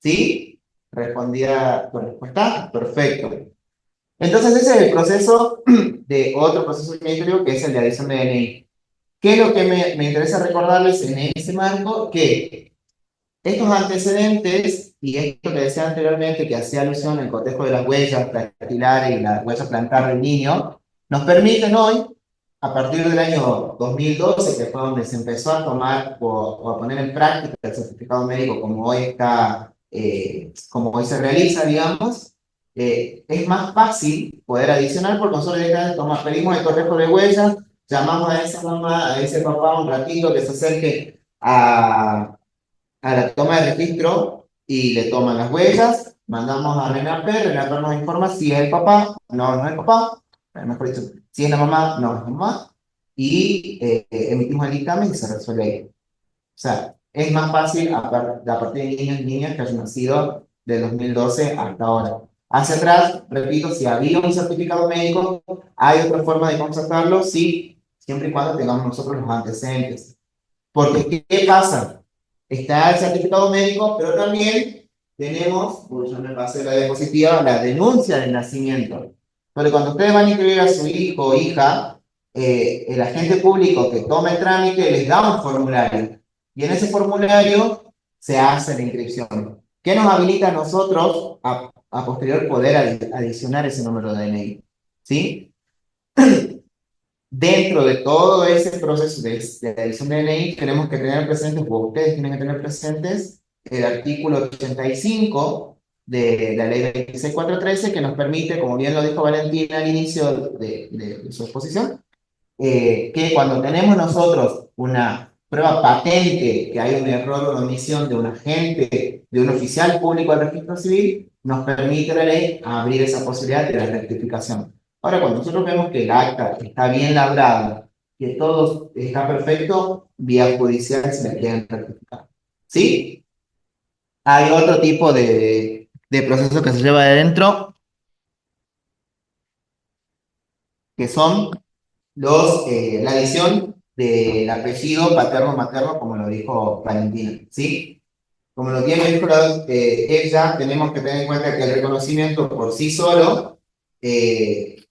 Speaker 3: ¿Sí? ¿Respondida tu respuesta? Perfecto. Entonces ese es el proceso de otro proceso administrativo que es el de adición de DNI. ¿Qué es lo que me interesa recordarles en ese marco? Que estos antecedentes, y esto que decía anteriormente, que hacía alusión al cotejo de las huellas dactilares y la huella plantar del niño, nos permiten hoy a partir del año 2012, que fue donde se empezó a tomar o a poner en práctica el certificado médico como hoy está, como hoy se realiza, digamos, es más fácil poder adicionar porque nosotros directamente pedimos el correjo de huellas, llamamos a esa mamá, a ese papá un ratito que se acerque a la toma de registro y le toman las huellas, mandamos a RENAPER nos informa si es el papá, no, no es el papá, mejor dicho, si es la mamá, no es la mamá, y emitimos el dictamen y se resuelve ahí. O sea, es más fácil a partir de niños y niñas que hayan nacido de 2012 hasta ahora. Hacia atrás, repito, si había un certificado médico, hay otra forma de constatarlo, sí, siempre y cuando tengamos nosotros los antecedentes. Porque, ¿qué pasa? Está el certificado médico, pero también tenemos, pues yo me pasé la diapositiva, la denuncia del nacimiento. Porque cuando ustedes van a inscribir a su hijo o hija, el agente público que toma el trámite les da un formulario. Y en ese formulario se hace la inscripción. ¿Qué nos habilita a nosotros a posterior poder adicionar ese número de DNI? ¿Sí? Dentro de todo ese proceso de edición de DNI, tenemos que tener presentes, o ustedes tienen que tener presentes, el artículo 85 de la ley 26413, que nos permite, como bien lo dijo Valentina al inicio de su exposición, que cuando tenemos nosotros una prueba patente que hay un error o una omisión de un agente, de un oficial público del registro civil, nos permite la ley abrir esa posibilidad de la rectificación. Ahora, cuando nosotros vemos que el acta está bien labrada, que todo está perfecto, vía judicial se la quieren rectificar. ¿Sí? Hay otro tipo de proceso que se lleva adentro, que son la adición del apellido paterno-materno, como lo dijo Valentina, ¿sí? Como lo tiene dijo ella, tenemos que tener en cuenta que el reconocimiento por sí solo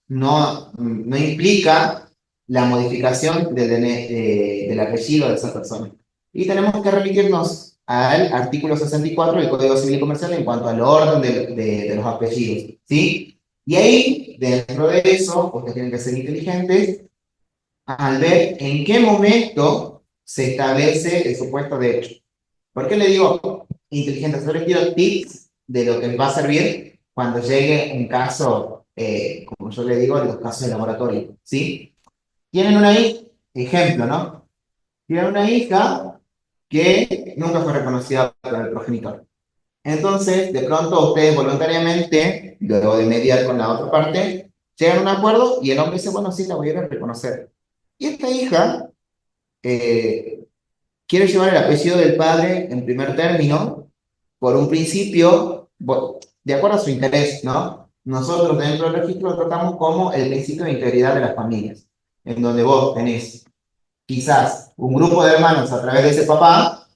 Speaker 3: no implica la modificación del apellido de esa persona. Y tenemos que remitirnos al artículo 64 del Código Civil y Comercial en cuanto al orden de los apellidos, ¿sí? Y ahí, dentro de eso, ustedes tienen que ser inteligentes al ver en qué momento se establece el supuesto de hecho. ¿Por qué le digo inteligente? Yo les quiero tips de lo que les va a servir cuando llegue un caso, como yo le digo, los casos de laboratorio, ¿sí? Tienen una hija, ejemplo, ¿no? Tienen una hija que nunca fue reconocida por el progenitor. Entonces, de pronto ustedes voluntariamente, luego de mediar con la otra parte, llegan a un acuerdo y el hombre dice, bueno, sí, la voy a ir a reconocer. Y esta hija quiere llevar el apellido del padre en primer término, por un principio, de acuerdo a su interés, ¿no? Nosotros dentro del registro lo tratamos como el principio de integridad de las familias, en donde vos tenés quizás un grupo de hermanos a través de ese papá,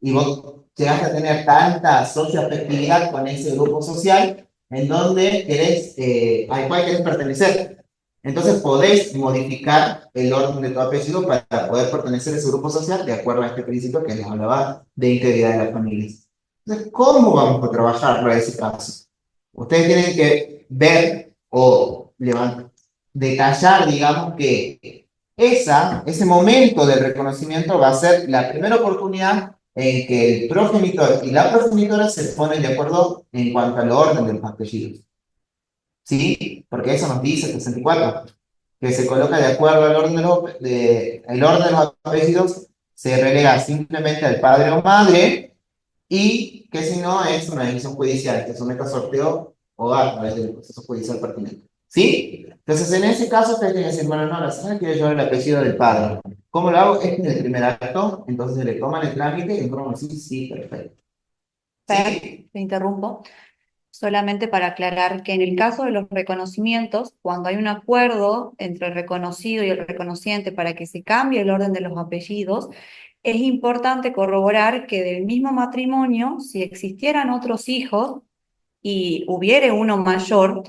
Speaker 3: y vos llegás a tener tanta socioafectividad con ese grupo social, en donde querés, al cual querés pertenecer. Entonces podés modificar el orden de tu apellido para poder pertenecer a ese grupo social de acuerdo a este principio que les hablaba de integridad de las familias. Entonces, ¿cómo vamos a trabajarlo en ese caso? Ustedes tienen que ver o detallar, digamos, que ese momento del reconocimiento va a ser la primera oportunidad en que el progenitor y la progenitora se ponen de acuerdo en cuanto al orden de los apellidos. ¿Sí? Porque eso nos dice el 64, que se coloca de acuerdo al orden el orden de los apellidos, se relega simplemente al padre o madre, y que si no es una decisión judicial, que someta a sorteo o a través del proceso judicial pertinente. ¿Sí? Entonces, en ese caso, ustedes tienen que decir, bueno, no, la señora quiere llevar el apellido del padre. ¿Cómo lo hago? Este es el primer acto, entonces le toman el trámite y informan, sí, sí, perfecto. ¿Sí?
Speaker 2: Te interrumpo. Solamente para aclarar que en el caso de los reconocimientos, cuando hay un acuerdo entre el reconocido y el reconociente para que se cambie el orden de los apellidos, es importante corroborar que del mismo matrimonio, si existieran otros hijos y hubiere uno mayor,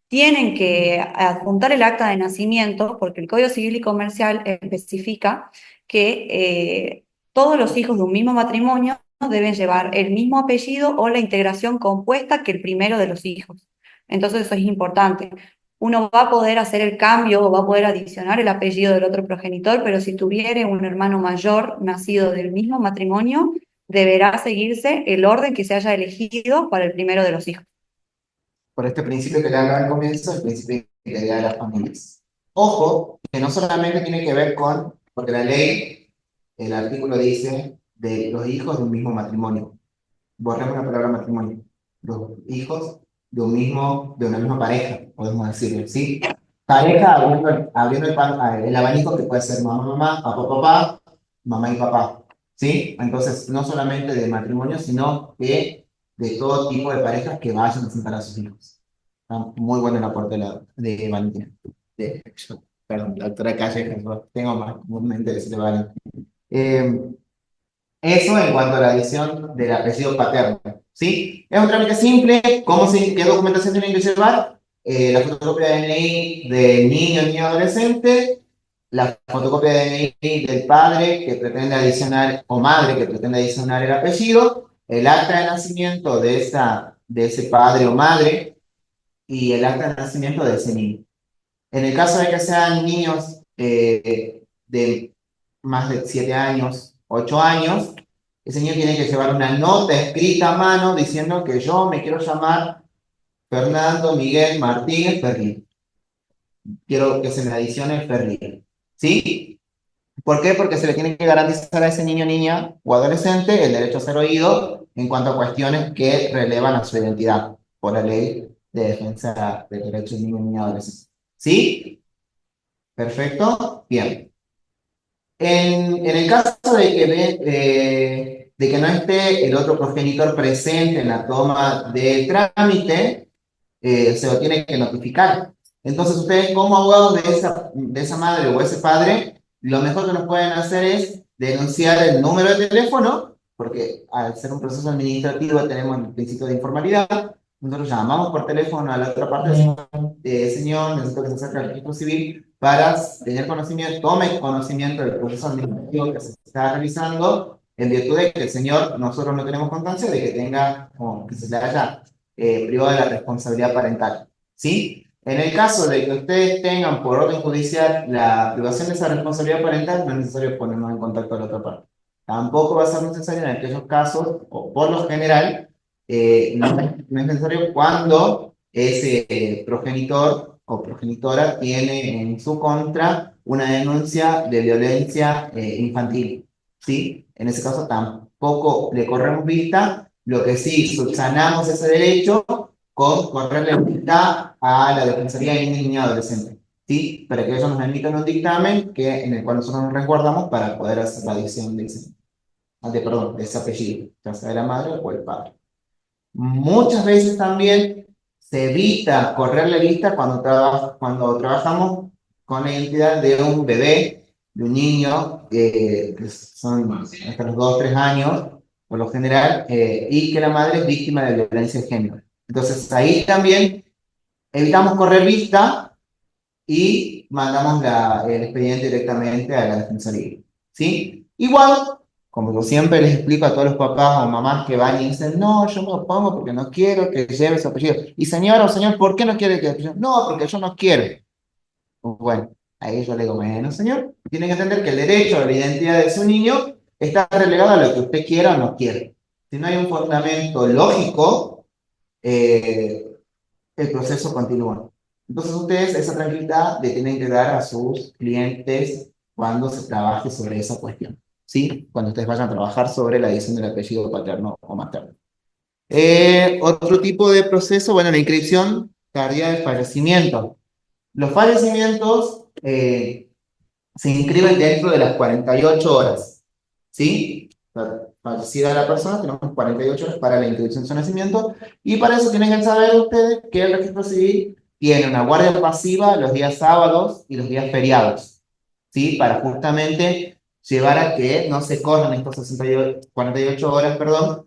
Speaker 2: tienen que adjuntar el acta de nacimiento, porque el Código Civil y Comercial especifica que todos los hijos de un mismo matrimonio deben llevar el mismo apellido o la integración compuesta que el primero de los hijos. Entonces eso es importante. uno va a poder hacer el cambio o va a poder adicionar el apellido del otro progenitor, pero si tuviere un hermano mayor nacido del mismo matrimonio, deberá seguirse el orden que se haya elegido para el primero de los hijos.
Speaker 3: Por este principio que le hablaba al comienzo, el principio de integridad de las familias. Ojo, que no solamente tiene que ver con, porque la ley, el artículo dice, de los hijos de un mismo matrimonio. Borremos la palabra matrimonio. Los hijos de una misma pareja, podemos decirlo, ¿sí? Pareja abriendo el abanico que puede ser mamá, mamá, papá, papá, mamá y papá, ¿sí? Entonces, no solamente de matrimonio, sino que de todo tipo de parejas que vayan a sentar a sus hijos. Está muy bueno el aporte de Valentina. Perdón, la doctora Callejas, no tengo más comúnmente decirle Valentina. Eso en cuanto a la adición del apellido paterno, ¿sí? Es un trámite simple. ¿Qué documentación tienen que llevar? La fotocopia de DNI del niño, niña, adolescente, la fotocopia de DNI del padre que pretende adicionar, o madre que pretende adicionar el apellido, el acta de nacimiento de ese padre o madre y el acta de nacimiento de ese niño. En el caso de que sean niños de más de 7 años, 8 años, ese niño tiene que llevar una nota escrita a mano diciendo que yo me quiero llamar Fernando Miguel Martínez Ferrín. Quiero que se me adicione Ferrín. ¿Sí? ¿Por qué? Porque se le tiene que garantizar a ese niño, niña o adolescente el derecho a ser oído en cuanto a cuestiones que relevan a su identidad por la ley de defensa de derechos de niño, niña, adolescente. ¿Sí? Perfecto. Bien. En el caso de que no esté el otro progenitor presente en la toma del trámite, se lo tiene que notificar. Entonces, ustedes como abogados de esa madre o ese padre, lo mejor que nos pueden hacer es denunciar el número de teléfono, porque al ser un proceso administrativo tenemos el principio de informalidad. Nosotros llamamos por teléfono a la otra parte, decimos, señor, necesito que se acerque al registro civil para tener conocimiento, tome conocimiento del proceso administrativo que se está realizando, en virtud de que el señor, nosotros no tenemos constancia de que tenga, o que se le haya privado de la responsabilidad parental. ¿Sí? En el caso de que ustedes tengan por orden judicial la privación de esa responsabilidad parental, no es necesario ponernos en contacto a la otra parte. Tampoco va a ser necesario en aquellos casos, o por lo general, no es necesario cuando ese progenitor o progenitora tiene en su contra una denuncia de violencia infantil. ¿Sí? En ese caso tampoco le corremos vista, lo que sí subsanamos ese derecho con correrle vista a la Defensoría de Niños y Niñas Adolescentes, ¿sí? Para que ellos nos emitan un dictamen en el cual nosotros nos resguardamos para poder hacer la adición de ese apellido, ya sea de la madre o el padre. Muchas veces también se evita correrle vista cuando trabajamos con la identidad de un bebé, de un niño, que son hasta los 2 o 3 años, por lo general, y que la madre es víctima de violencia de género. Entonces ahí también evitamos correr vista y mandamos el expediente directamente a la defensoría. ¿Sí? Igual, como yo siempre les explico a todos los papás o mamás que van y dicen, no, yo me lo pongo porque no quiero que lleve su apellido. Y señora o señor, ¿por qué no quiere que el apellido? No, porque yo no quiero. Bueno, ahí yo le digo, bueno, señor, tiene que entender que el derecho a la identidad de su niño está relegado a lo que usted quiera o no quiera. Si no hay un fundamento lógico, el proceso continúa. Entonces ustedes esa tranquilidad le tienen que dar a sus clientes cuando se trabaje sobre esa cuestión, ¿sí? Cuando ustedes vayan a trabajar sobre la edición del apellido paterno o materno. Otro tipo de proceso, bueno, la inscripción tardía de fallecimiento. Los fallecimientos se inscriben dentro de las 48 horas, ¿sí? Fallecida la persona, tenemos 48 horas para la inscripción de su nacimiento, y para eso tienen que saber ustedes que el registro civil tiene una guardia pasiva los días sábados y los días feriados, ¿sí? Para justamente llevar a que no se corran estos 48 horas, perdón,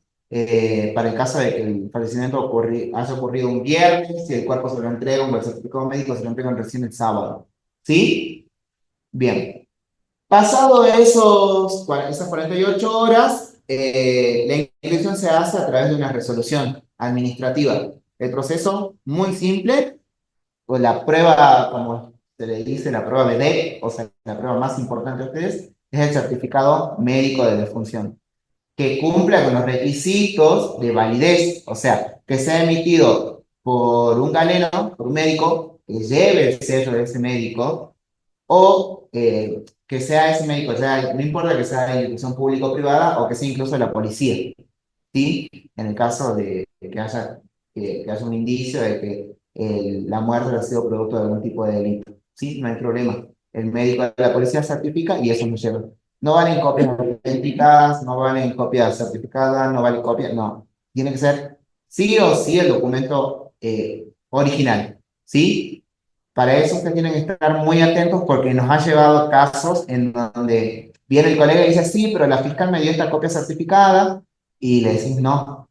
Speaker 3: para el caso de que el fallecimiento haya ocurrido un viernes, si el cuerpo se lo entrega, un certificado médico se lo entregan recién el sábado, ¿sí? Bien. Pasado esas 48 horas, la inscripción se hace a través de una resolución administrativa. El proceso muy simple, o la prueba, como se le dice, la prueba BD, o sea, la prueba más importante de ustedes, es el certificado médico de defunción, que cumpla con los requisitos de validez, o sea, que sea emitido por un galeno, por un médico, que lleve el sello de ese médico, o que sea ese médico, ya, no importa que sea de institución pública o privada, o que sea incluso de la policía, ¿sí? En el caso de que haya un indicio de que la muerte ha sido producto de algún tipo de delito, ¿sí? No hay problema. El médico de la policía certifica y eso nos lleva. No valen copias autenticadas, no valen copias certificadas, no valen copias, no. Tiene que ser sí o sí el documento original, ¿sí? Para eso ustedes tienen que estar muy atentos porque nos ha llevado casos en donde viene el colega y dice, sí, pero la fiscal me dio esta copia certificada y le decís, no,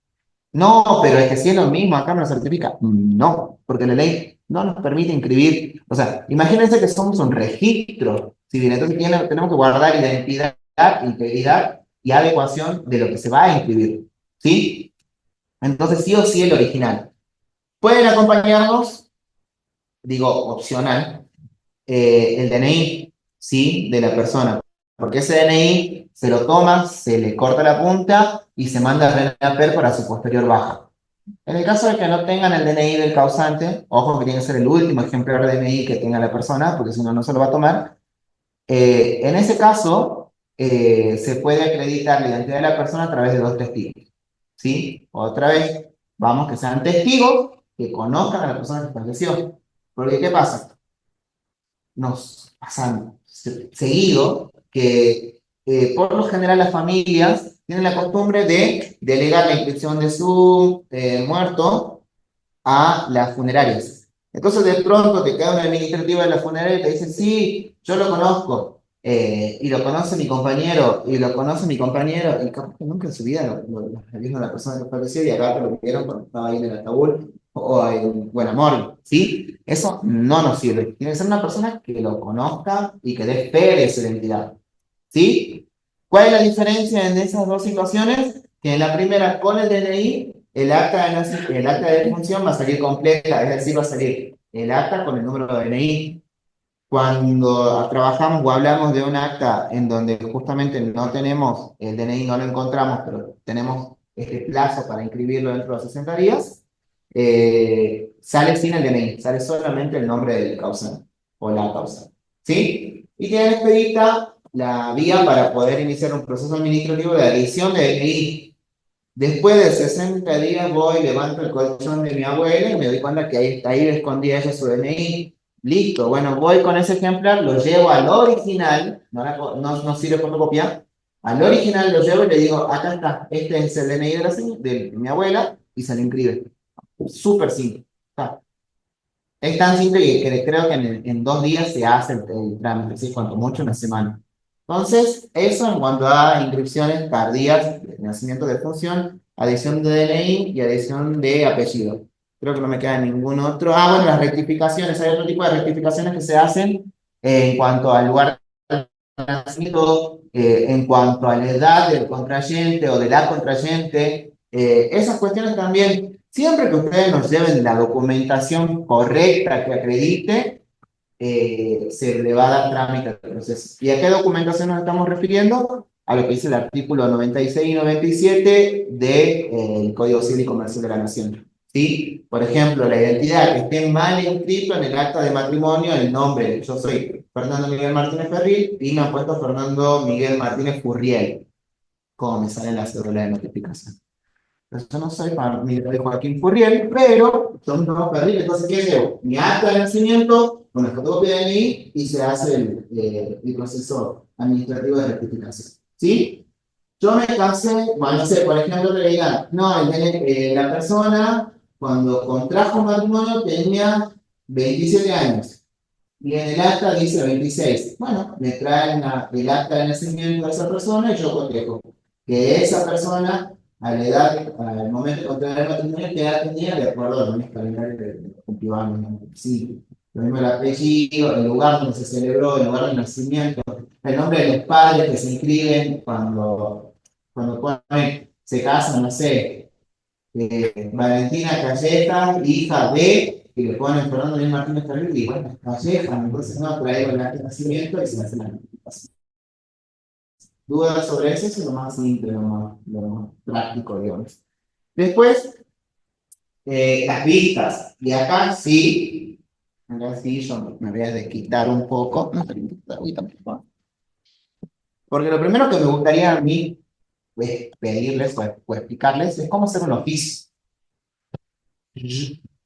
Speaker 3: no, pero es que si es lo mismo, acá me lo certifica. No, porque la ley no nos permite inscribir. O sea, imagínense que somos un registro civil, entonces tenemos que guardar identidad, integridad y adecuación de lo que se va a inscribir. ¿Sí? Entonces sí o sí el original. Pueden acompañarnos, digo, opcional, el DNI, ¿sí? De la persona. Porque ese DNI se lo toma, se le corta la punta y se manda a RENAPER para su posterior baja. En el caso de que no tengan el DNI del causante, ojo que tiene que ser el último ejemplar de DNI que tenga la persona, porque si no, no se lo va a tomar. En ese caso, se puede acreditar la identidad de la persona a través de dos testigos. ¿Sí? Otra vez, vamos que sean testigos que conozcan a la persona que falleció. Porque, ¿qué pasa? Nos pasan seguido que por lo general las familias tienen la costumbre de delegar la inscripción de su muerto a las funerarias. Entonces de pronto te queda un administrativo de la funeraria y te dice, sí, yo lo conozco, y lo conoce mi compañero, y lo conoce mi compañero, y capaz que nunca en su vida lo vieron a la persona que falleció y acá te lo vieron cuando estaba ahí en el ataúd o en Buen Amor, ¿sí? Eso no nos sirve. Tiene que ser una persona que lo conozca y que dé fe de su identidad, ¿sí? ¿Cuál es la diferencia en esas dos situaciones? Que en la primera, con el DNI, el acta de defunción va a salir completa, es decir, va a salir el acta con el número de DNI. Cuando trabajamos o hablamos de un acta en donde justamente no tenemos el DNI, no lo encontramos, pero tenemos este plazo para inscribirlo dentro de los 60 días, sale sin el DNI, sale solamente el nombre del causante o la causante. ¿Sí? Y tienen expedita la vía para poder iniciar un proceso administrativo de adición de DNI. Después de 60 días voy, levanto el colchón de mi abuela y me doy cuenta que ahí escondía ella su DNI. Listo, bueno, voy con ese ejemplar, lo llevo al original, no sirve fotocopia, al original lo llevo y le digo, acá está, este es el DNI de mi abuela, y se lo inscribe. Súper simple. Está. Es tan simple que creo que en 2 días se hace el trámite, ¿sí? Cuanto mucho una semana. Entonces, eso en cuanto a inscripciones tardías de nacimiento de función, adición de DNI y adición de apellido. Creo que no me queda ningún otro. Ah, bueno, las rectificaciones. Hay otro tipo de rectificaciones que se hacen en cuanto al lugar de nacimiento, en cuanto a la edad del contrayente o de la contrayente. Esas cuestiones también, siempre que ustedes nos lleven la documentación correcta que acredite, se le va a dar trámite al proceso. ¿Y a qué documentación nos estamos refiriendo? A lo que dice el artículo 96 y 97 del Código Civil y Comercial de la Nación. ¿Sí? Por ejemplo, la identidad que esté mal inscrito en el acta de matrimonio, el nombre, yo soy Fernando Miguel Martínez Ferril y me han puesto Fernando Miguel Martínez Furriel, como me sale en la cédula de notificación. Yo no soy familia de Joaquín Furriel, pero son dos perritos. Entonces, ¿qué llevo? Mi acta de nacimiento, con la fotocopia de mí, y se hace el proceso administrativo de rectificación. ¿Sí? Yo me casé, bueno, no sé, por ejemplo, que le digan, no, la persona cuando contrajo matrimonio tenía 27 años. Y en el acta dice 26. Bueno, me traen el acta de nacimiento de esa persona y yo cotejo que esa persona, a la edad, al momento de contraer el matrimonio, que edad tenía, de acuerdo a los mismos calendarios que cumplió años. Sí, lo mismo el apellido, el lugar donde se celebró, el lugar de nacimiento, el nombre de los padres que se inscriben cuando ponen, se casan, no sé, Valentina Calleja, hija de que le ponen Fernando Luis Martínez Ferrer y bueno, no llegan, entonces no, por ahí con el acta de nacimiento y se hace la notificación. Dudas sobre eso es lo más simple, lo más práctico, digamos. Después, las vistas. Y acá sí yo me voy a desquitar un poco. No, ahorita, por favor. Porque lo primero que me gustaría a mí pedirles o explicarles es cómo hacer un oficio.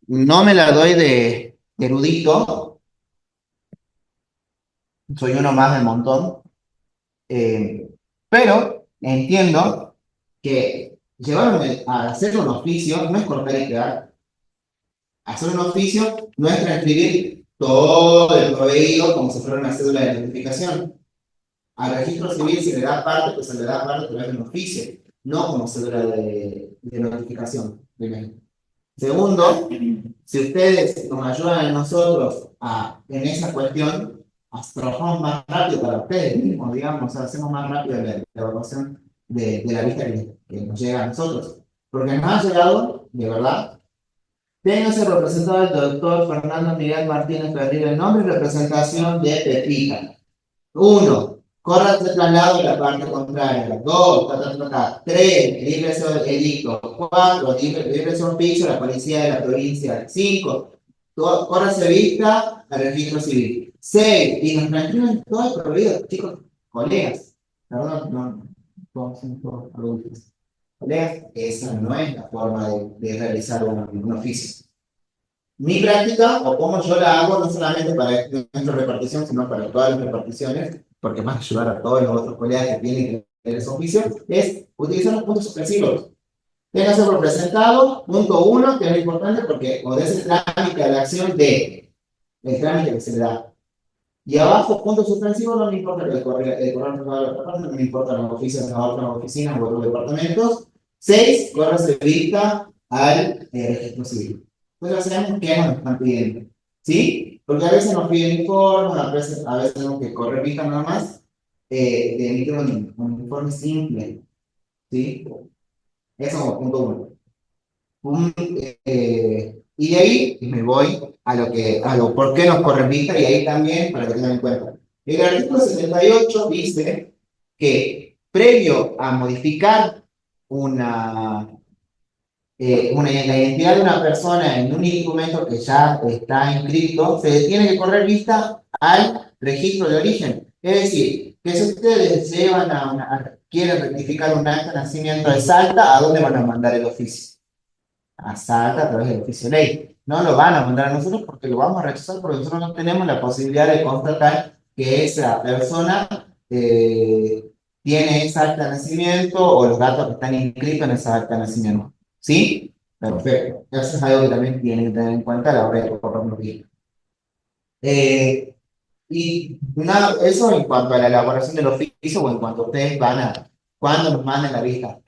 Speaker 3: No me la doy de erudito, soy uno más del montón, eh, pero entiendo que a hacer un oficio no es cortar y pegar. Hacer un oficio no es transcribir todo el proveído como si fuera una cédula de identificación. Al registro civil se le da parte, pues se le da parte a través de un oficio, no como cédula de notificación, primero. Segundo, si ustedes nos ayudan a nosotros en esa cuestión, trabajamos más rápido para ustedes mismos, digamos, o sea, hacemos más rápido la evaluación de la vista que nos llega a nosotros. Porque nos ha llegado, de verdad, téngase representado el doctor Fernando Miguel Martínez Ferrer, el nombre y representación de Pepita. 1. Corra de traslado a la parte contraria. 2. 3. Libre edicto. 4. Libre oficio a la policía de la provincia. 5. Córrase vista al registro civil. 6. Y nos transcriben todo el prohibido, chicos, colegas. Perdón, todos son todos adultos. Colegas, esa no es la forma de realizar un oficio. Mi práctica, o como yo la hago, no solamente para nuestra repartición, sino para todas las reparticiones, porque más ayudar a todos los otros colegas que tienen que tener ese oficio, es utilizar los puntos suspensivos. Téngase por presentado, punto 1, que es lo importante porque obedece el trámite a la acción de el trámite que se le da. Y abajo, punto suspensivo, no me importa el correo no me importa los oficios de las otras oficinas o otros departamentos. 6, córrase de vista al registro civil. Pues ya sabemos qué nos están pidiendo. ¿Sí? Porque a veces nos piden informes, a veces tenemos que correr vista nada más, de emitir un informe simple. ¿Sí? Eso es punto 1. Y de ahí me voy a lo por qué nos corren vista, y ahí también para que tengan en cuenta. El artículo 78 dice que previo a modificar la identidad de una persona en un instrumento que ya está inscrito, se tiene que correr vista al registro de origen. Es decir, que si ustedes quieren rectificar un acta de nacimiento de Salta, ¿a dónde van a mandar el oficio? A Salta a través del oficio de ley. No lo van a mandar a nosotros porque lo vamos a rechazar porque nosotros no tenemos la posibilidad de constatar que esa persona tiene esa acta de nacimiento o los datos que están inscritos en esa acta de nacimiento. ¿Sí? Perfecto. Eso es algo que también tienen que tener en cuenta a la hora de correr los vídeos. Y nada, eso en cuanto a la elaboración del oficio o en cuanto ustedes cuando nos manden la vista.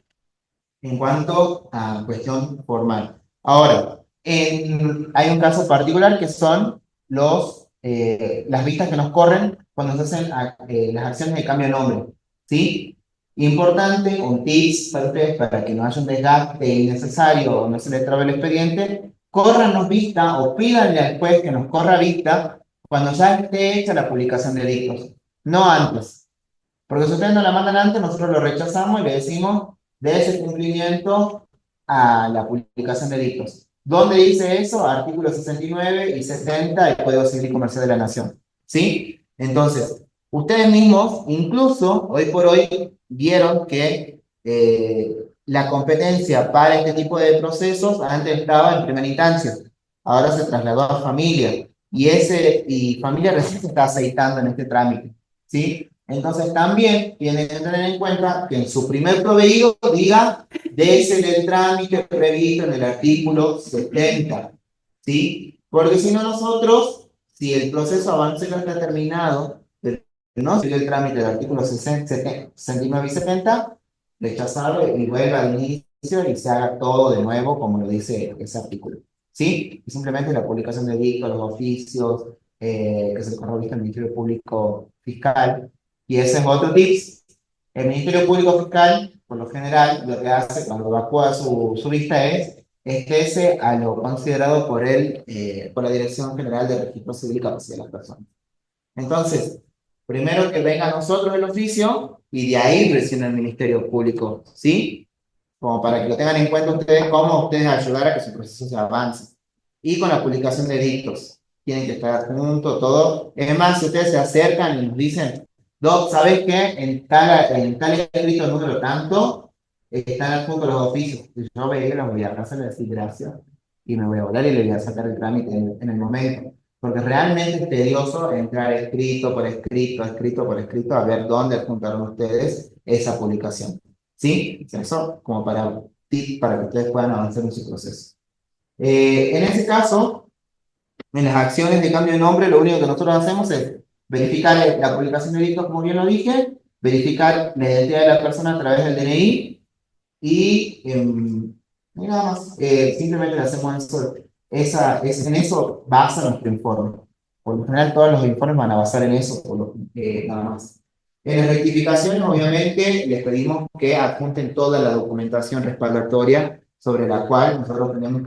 Speaker 3: En cuanto a cuestión formal. Ahora, hay un caso particular que son las vistas que nos corren cuando se hacen las acciones de cambio de nombre. ¿Sí? Importante, un tips para ustedes, para que no haya un desgaste innecesario o no se les trabe el expediente, córranos vista o pídanle al juez que nos corra vista cuando ya esté hecha la publicación de edictos, no antes. Porque si ustedes no la mandan antes, nosotros lo rechazamos y le decimos de ese cumplimiento a la publicación de edictos. ¿Dónde dice eso? Artículos 69 y 70 del Código Civil y Comercial de la Nación. ¿Sí? Entonces, ustedes mismos, incluso hoy por hoy, vieron que la competencia para este tipo de procesos antes estaba en primera instancia, ahora se trasladó a familia, y familia recién se está aceitando en este trámite. ¿Sí? Entonces también tienen que tener en cuenta que en su primer proveído diga désele el trámite previsto en el artículo 70, ¿sí? Porque si no nosotros, si el proceso avance no está terminado, pero no sigue el trámite del artículo 69 y 70, rechazarlo y vuelva al inicio y se haga todo de nuevo como lo dice ese artículo, ¿sí? Y simplemente la publicación de edictos, los oficios, que se corrobista el Ministerio Público Fiscal. Y ese es otro tips. El Ministerio Público Fiscal, por lo general, lo que hace cuando evacúa su vista es estése a lo considerado por la Dirección General de Registro Civil y Capacidad de las Personas. Entonces, primero que venga a nosotros el oficio y de ahí recién el Ministerio Público, ¿sí? Como para que lo tengan en cuenta ustedes, cómo ustedes ayudar a que su proceso se avance. Y con la publicación de edictos, tienen que estar juntos, todo. Es más, si ustedes se acercan y nos dicen, Doc, ¿sabes qué? En tal escrito número tanto, están adjuntos los oficios. Y yo voy a ir, los voy a pasar, le voy a decir gracias, y me voy a volar y le voy a sacar el trámite en el momento. Porque realmente es tedioso entrar escrito por escrito, escrito por escrito, a ver dónde adjuntaron ustedes esa publicación. ¿Sí? Eso como para para que ustedes puedan avanzar en su proceso. En ese caso, en las acciones de cambio de nombre, lo único que nosotros hacemos es verificar la publicación de edictos, como bien lo dije, verificar la identidad de la persona a través del DNI y nada más. Simplemente le hacemos eso. En eso basa nuestro informe. Por lo general, todos los informes van a basar en eso, nada más. En las rectificaciones, obviamente, les pedimos que adjunten toda la documentación respaldatoria sobre la cual nosotros tenemos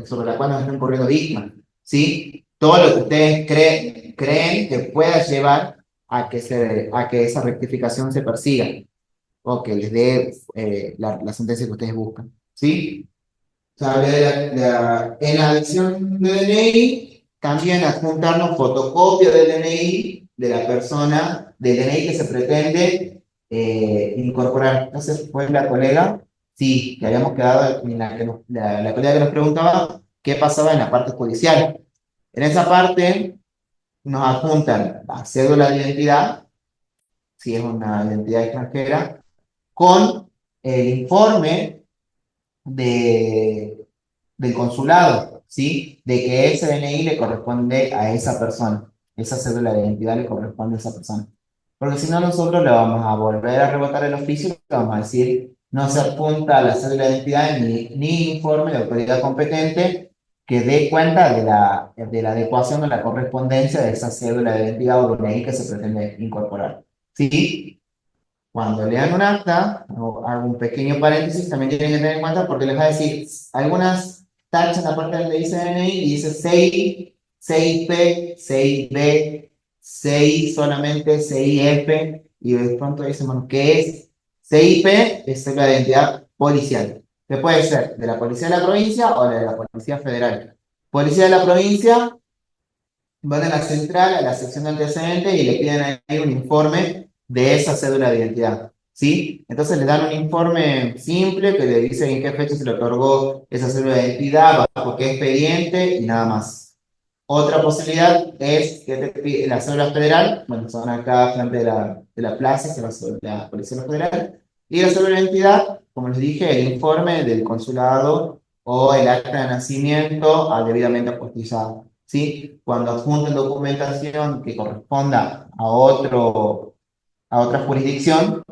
Speaker 3: sobre la cual nos están corriendo digna, ¿sí? Todo lo que ustedes creen que pueda llevar a que esa rectificación se persiga o que les dé la sentencia que ustedes buscan, ¿sí? O sea, en la adición de DNI, también adjuntarnos fotocopia del DNI de la persona, del DNI que se pretende incorporar. Entonces, fue la colega, sí, que habíamos quedado en la colega que nos preguntaba qué pasaba en la parte judicial. En esa parte nos adjuntan la cédula de identidad, si es una identidad extranjera, con el informe de, del consulado, ¿sí? De que ese DNI le corresponde a esa persona, esa cédula de identidad le corresponde a esa persona. Porque si no, nosotros le vamos a volver a rebotar el oficio y le vamos a decir, no se adjunta a la cédula de identidad ni informe de autoridad competente que dé cuenta de la adecuación o la correspondencia de esa cédula de identidad o DNI que se pretende incorporar. ¿Sí? Cuando lean un acta, o hago un pequeño paréntesis, también tienen que tener en cuenta porque les va a decir, algunas tachan la parte donde dice DNI y dice 6, 6P, 6B, 6 solamente, 6F, y de pronto dicen, bueno, ¿qué es? 6P es la identidad policial, que puede ser de la policía de la provincia o de la policía federal. Policía de la provincia, van a la central, a la sección de antecedentes y le piden ahí un informe de esa cédula de identidad, ¿sí? Entonces le dan un informe simple que le dice en qué fecha se le otorgó esa cédula de identidad, bajo qué expediente y nada más. Otra posibilidad es que la cédula federal, bueno, son acá frente de la plaza, que es la Policía Federal, y la cédula de identidad, como les dije, el informe del consulado o el acta de nacimiento debidamente apostillado. ¿Sí? Cuando adjunten documentación que corresponda a otra jurisdicción,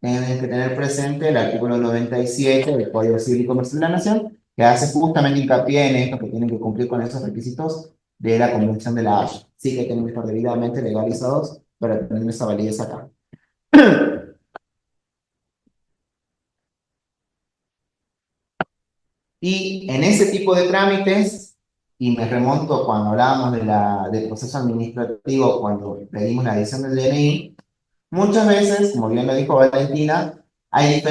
Speaker 3: tienen que tener presente el artículo 97 del Código Civil y Comercial de la Nación, que hace justamente hincapié en esto, que tienen que cumplir con esos requisitos de la Convención de la Haya. Sí que tienen que estar debidamente legalizados para tener esa validez acá. Y en ese tipo de trámites, y me remonto cuando hablábamos del proceso administrativo, cuando pedimos la edición del DNI, muchas veces, como bien lo dijo Valentina, hay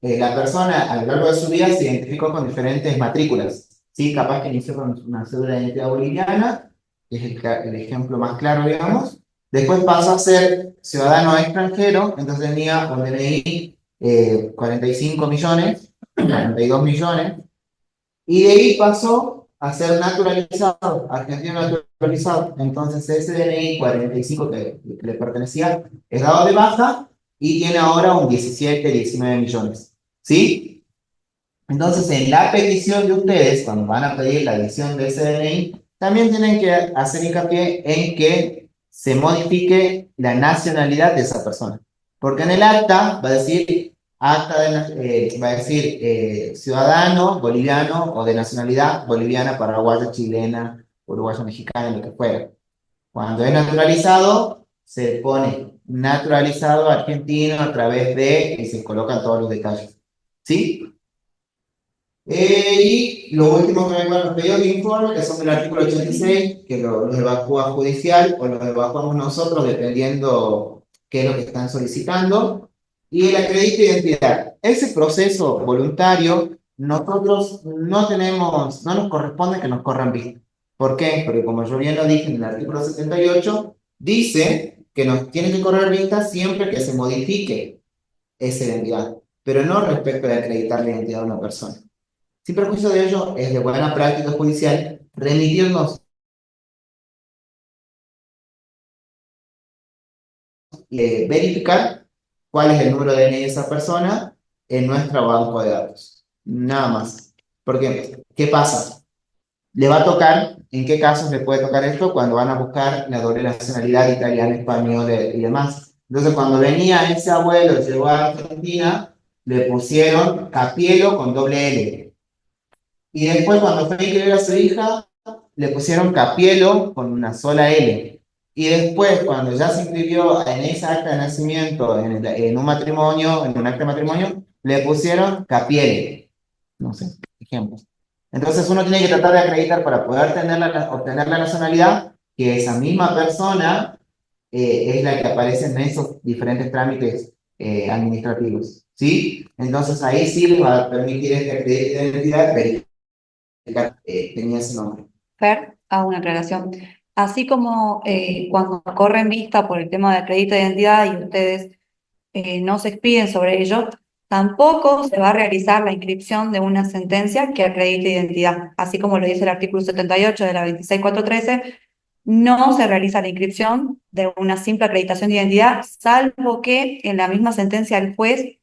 Speaker 3: la persona a lo largo de su vida se identificó con diferentes matrículas, ¿sí? Capaz que inició con una cédula de identidad boliviana, que es el ejemplo más claro, digamos. Después pasó a ser ciudadano extranjero, entonces tenía un DNI 45 millones, 42 millones, y de ahí pasó a ser naturalizado, argentino naturalizado. Entonces ese DNI 45 que le pertenecía es dado de baja y tiene ahora un 17, 19 millones. ¿Sí? Entonces en la petición de ustedes, cuando van a pedir la edición de ese DNI, también tienen que hacer hincapié en que se modifique la nacionalidad de esa persona. Porque en el acta va a decir va a decir ciudadano boliviano o de nacionalidad boliviana, paraguaya, chilena, uruguaya, mexicana, lo que fuera. Cuando es naturalizado, se pone naturalizado argentino a través de y se colocan todos los detalles. ¿Sí? Y lo último que me van los pedidos de informe, que son del artículo 86, que los evacúa judicial o los evacuamos nosotros, dependiendo qué es lo que están solicitando. Y el acredito de identidad. Ese proceso voluntario, nosotros no nos corresponde que nos corran vista. ¿Por qué? Porque como yo bien lo dije en el artículo 78, dice que nos tienen que correr vista siempre que se modifique esa identidad, pero no respecto de acreditar la identidad de una persona. Sin perjuicio de ello, es de buena práctica judicial remitirnos y verificar cuál es el número de DNI de esa persona en nuestro banco de datos. Nada más. Porque, ¿qué pasa? Le va a tocar, ¿en qué casos le puede tocar esto? Cuando van a buscar la doble nacionalidad italiana, española y demás. Entonces, cuando venía ese abuelo, llegó a Argentina, le pusieron Capielo con doble L. Y después, cuando fue a inscribir a su hija, le pusieron Capielo con una sola L. Y después, cuando ya se inscribió en esa acta de nacimiento, en un matrimonio, en un acta de matrimonio, le pusieron Capiele. No sé, ejemplo. Entonces, uno tiene que tratar de acreditar para poder obtener la nacionalidad que esa misma persona es la que aparece en esos diferentes trámites administrativos. ¿Sí? Entonces, ahí sí les va a permitir este acredito de identidad tenía ese nombre.
Speaker 2: Fer, hago una aclaración. Así como cuando corren vista por el tema de acredito de identidad y ustedes no se expiden sobre ello, tampoco se va a realizar la inscripción de una sentencia que acredite identidad. Así como lo dice el artículo 78 de la 26413, no se realiza la inscripción de una simple acreditación de identidad, salvo que en la misma sentencia el juez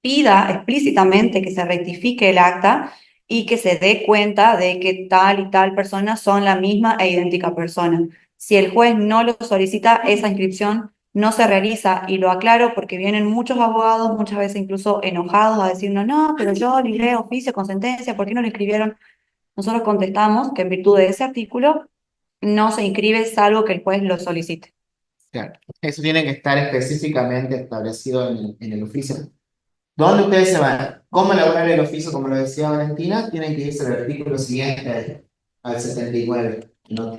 Speaker 2: pida explícitamente que se rectifique el acta y que se dé cuenta de que tal y tal persona son la misma e idéntica persona. Si el juez no lo solicita, esa inscripción no se realiza, y lo aclaro porque vienen muchos abogados, muchas veces incluso enojados, a decirnos, no, pero yo libré oficio con sentencia, ¿por qué no lo inscribieron? Nosotros contestamos que en virtud de ese artículo no se inscribe salvo que el juez lo solicite.
Speaker 3: Claro. Eso tiene que estar específicamente establecido en el oficio. ¿Dónde ustedes se van? ¿Cómo elaborar el oficio? Como lo decía Valentina, tienen que irse al artículo siguiente, al 79. No,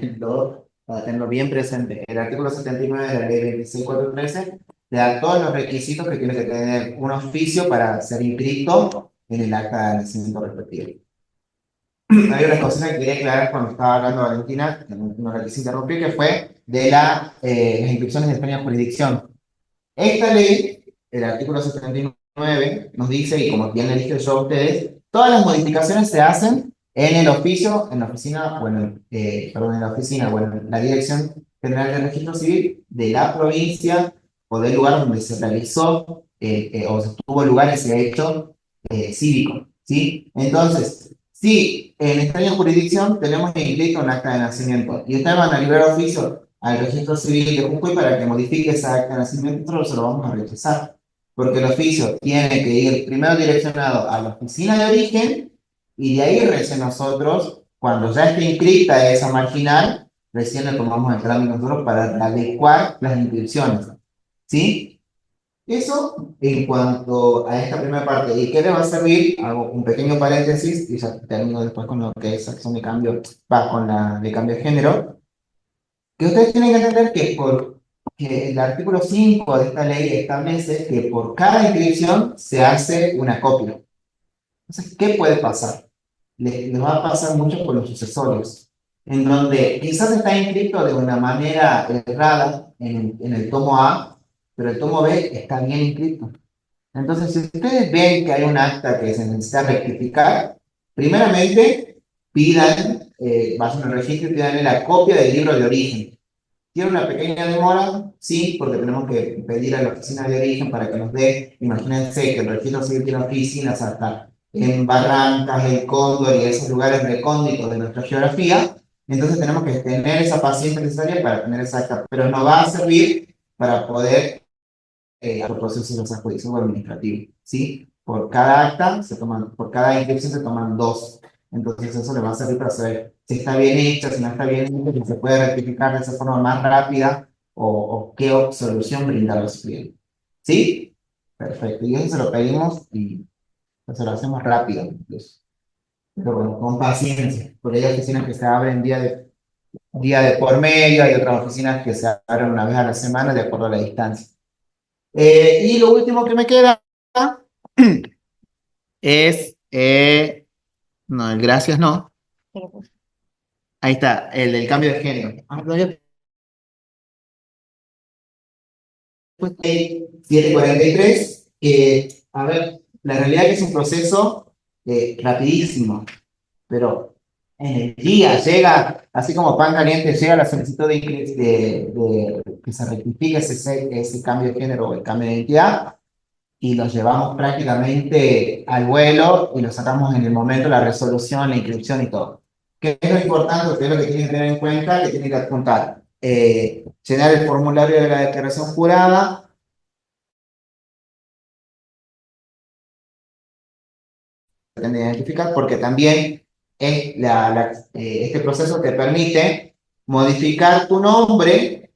Speaker 3: para tenerlo bien presente. El artículo 79 de la ley 26413 le da todos los requisitos que tiene que tener un oficio para ser inscrito en el acta de nacimiento respectivo. Hay una cosa que quería aclarar cuando estaba hablando Valentina, que no la quise interrumpir, que fue de las inscripciones de plena jurisdicción. Esta ley, el artículo 79, nos dice, y como bien le dije yo a ustedes, todas las modificaciones se hacen en el oficio, en la oficina, perdón, en la oficina, en la Dirección General de Registro Civil de la provincia o del lugar donde se realizó o se tuvo lugar ese hecho cívico, ¿sí? Entonces, si en extraña jurisdicción tenemos inscrito un acta de nacimiento y ustedes van a liberar oficio al registro civil de Jujuy para que modifique esa acta de nacimiento, nosotros se lo vamos a rechazar, porque el oficio tiene que ir primero direccionado a la oficina de origen y de ahí recién nosotros, cuando ya esté inscrita esa marginal, recién le tomamos el trámite nosotros para adecuar las inscripciones, ¿sí? Eso en cuanto a esta primera parte. ¿Y qué le va a servir? Hago un pequeño paréntesis y ya termino después con lo que es acción de cambio, va con la de cambio de género. Que ustedes tienen que entender que el artículo 5 de esta ley establece que por cada inscripción se hace una copia. Entonces, ¿qué puede pasar? Les va a pasar mucho con los sucesorios, en donde quizás está inscrito de una manera errada en el tomo A, pero el tomo B está bien inscrito. Entonces, si ustedes ven que hay un acta que se necesita rectificar, primeramente pidan, vayan al registro y pidan la copia del libro de origen. ¿Tiene una pequeña demora? Sí, porque tenemos que pedir a la oficina de origen para que nos dé. Imagínense que el registro civil tiene oficinas hasta en Barrancas, El Cóndor y esos lugares recónditos de nuestra geografía. Entonces tenemos que tener esa paciencia necesaria para tener esa acta, pero nos va a servir para poder los procesos de juicio administrativo, ¿sí? Por cada acta, por cada inscripción se toman dos. Entonces eso le va a servir para saber si está bien hecha, si no está bien hecha, si se puede rectificar de esa forma más rápida o qué solución brindar a los clientes. ¿Sí? Perfecto. Y eso se lo pedimos y pues, se lo hacemos rápido incluso. pero bueno, con paciencia, porque hay oficinas que se abren día de por medio, hay otras oficinas que se abren una vez a la semana de acuerdo a la distancia. Y lo último que me queda es, no, el gracias no, ahí está, el del cambio de género. Ah, no, 743, a ver, la realidad es que es un proceso rapidísimo, pero en el día llega, así como pan caliente, llega la solicitud de que se rectifique ese cambio de género o el cambio de identidad y lo llevamos prácticamente al vuelo y lo sacamos en el momento, la resolución, la inscripción y todo. ¿Qué es lo importante? ¿Qué es lo que tienen que tener en cuenta? Que tienen que adjuntar, llenar el formulario de la declaración jurada, de identificar, porque también este proceso te permite modificar tu nombre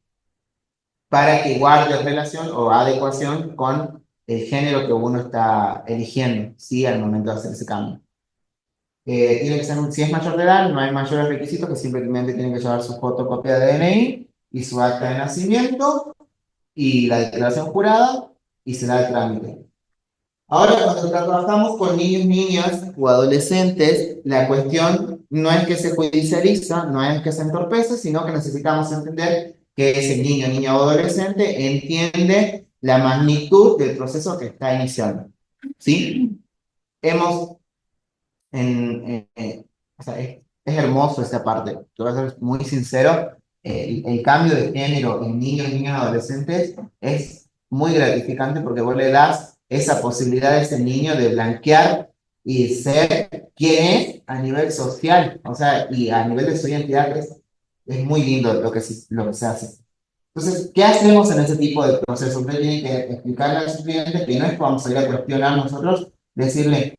Speaker 3: para que guarde relación o adecuación con el género que uno está eligiendo, ¿sí? Al momento de hacer ese cambio. Tiene que ser, si es mayor de edad, no hay mayores requisitos, que simplemente tiene que llevar su fotocopia de DNI y su acta de nacimiento y la declaración jurada y se da el trámite. Ahora, cuando trabajamos con niños, niñas o adolescentes, la cuestión no es que se judicializa, no es que se entorpece, sino que necesitamos entender que ese niño, niña o adolescente entiende la magnitud del proceso que está iniciando. ¿Sí? Hemos, o sea, es hermoso esta parte, te voy a ser muy sincero, el cambio de género en niños, niñas, adolescentes es muy gratificante porque vos le das esa posibilidad a ese niño de blanquear y ser quien es a nivel social, o sea, y a nivel de su identidad es muy lindo lo que se hace. Entonces, ¿qué hacemos en ese tipo de procesos? Usted tiene que explicarle a sus clientes que no es que vamos a ir a cuestionar nosotros, decirle,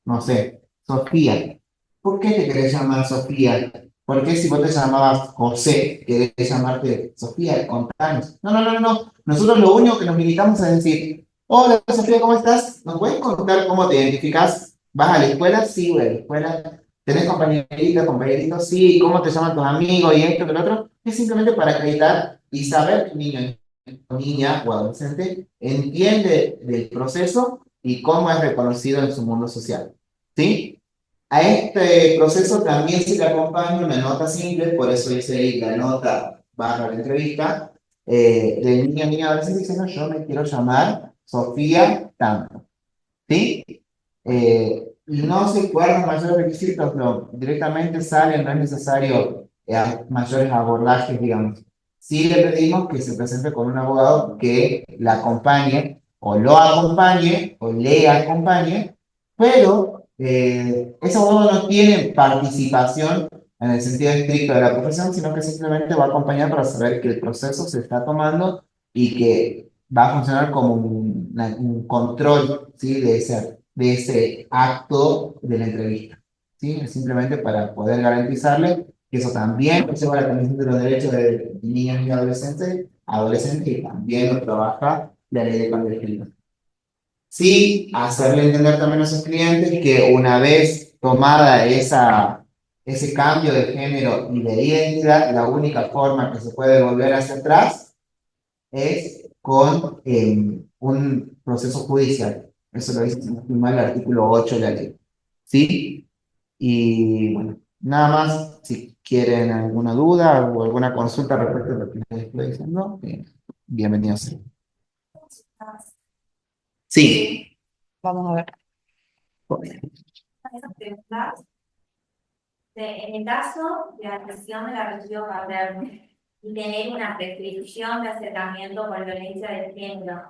Speaker 3: no sé, Sofía. ¿Por qué te querés llamar Sofía? ¿Por qué si vos te llamabas José, querés llamarte Sofía? Contanos. No, no, no, no. Nosotros lo único que nos limitamos es decir, hola Sofía, ¿cómo estás? ¿Nos puedes contar cómo te identificas? ¿Vas a la escuela? Sí, voy a la escuela. ¿Tenés compañeritas, compañeritos? Sí. ¿Cómo te llaman tus amigos y esto, que lo otro? Es simplemente para acreditar y saber que un niño, niña o adolescente entiende del proceso y cómo es reconocido en su mundo social. ¿Sí? A este proceso también se le acompaña una nota simple, por eso hice ahí la nota barra la entrevista, del niño, niña, adolescente diciendo yo me quiero llamar Sofía tanto. ¿Sí? Y no se guardan mayores requisitos, no, directamente salen, no es necesario mayores abordajes, digamos. Sí le pedimos que se presente con un abogado que la acompañe, o lo acompañe, o le acompañe, pero ese abogado no tiene participación en el sentido estricto de la profesión, sino que simplemente va a acompañar para saber que el proceso se está tomando y que va a funcionar como un control, ¿sí? De ese acto de la entrevista. ¿Sí? Es simplemente para poder garantizarle que eso también lleva la Comisión de los Derechos de Niños y Adolescentes y también lo trabaja la Ley de Cambio de Género. Sí, hacerle entender también a sus clientes que una vez tomada ese cambio de género y de identidad, la única forma que se puede volver hacia atrás es con un proceso judicial. Eso lo dice, si no estoy mal, el artículo 8 de la ley. ¿Sí? Y bueno, nada más, si quieren alguna duda o alguna consulta respecto a lo que les estoy diciendo, bienvenidos. Sí.
Speaker 2: Vamos a ver.
Speaker 1: Esas preguntas, en el caso de la presión de la región paterna y tener una prescripción de acercamiento por violencia de género,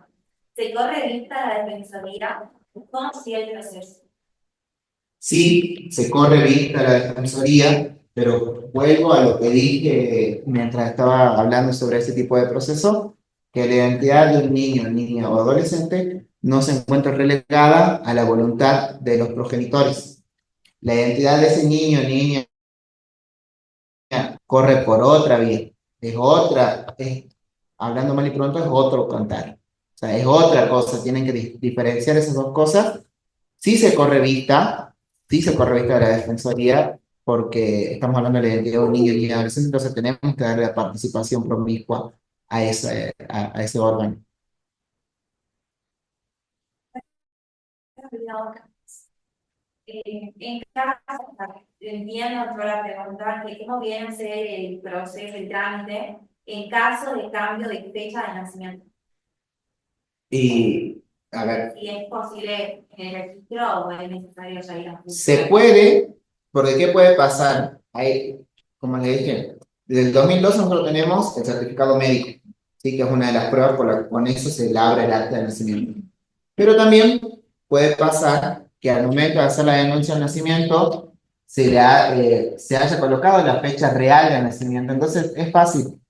Speaker 1: ¿se corre vista la defensoría? ¿Cómo sigue el proceso?
Speaker 3: Sí, se corre vista la defensoría, pero vuelvo a lo que dije mientras estaba hablando sobre ese tipo de proceso, que la identidad de un niño, niña o adolescente no se encuentra relegada a la voluntad de los progenitores. La identidad de ese niño, niña, corre por otra vía, es otra, hablando mal y pronto, es otro cantar. O sea, es otra cosa, tienen que diferenciar esas dos cosas. Sí se corre vista, sí se corre vista de la Defensoría porque estamos hablando de la identidad de un niño y adolescente, entonces tenemos que darle la participación promiscua a ese órgano.
Speaker 1: En caso, entiendo toda la pregunta que cómo viene a ser el proceso, el trámite, en caso de cambio de fecha de nacimiento.
Speaker 3: Y, a ver,
Speaker 1: Si es posible en el registro o es necesario ya ir a
Speaker 3: se puede, porque ¿qué puede pasar? Hay, como les dije, desde el 2002 nosotros tenemos el certificado médico, ¿sí? Que es una de las pruebas por la que con eso se labra el acta de nacimiento. Pero también puede pasar que al momento de hacer la denuncia de nacimiento se haya colocado la fecha real de nacimiento. Entonces es fácil.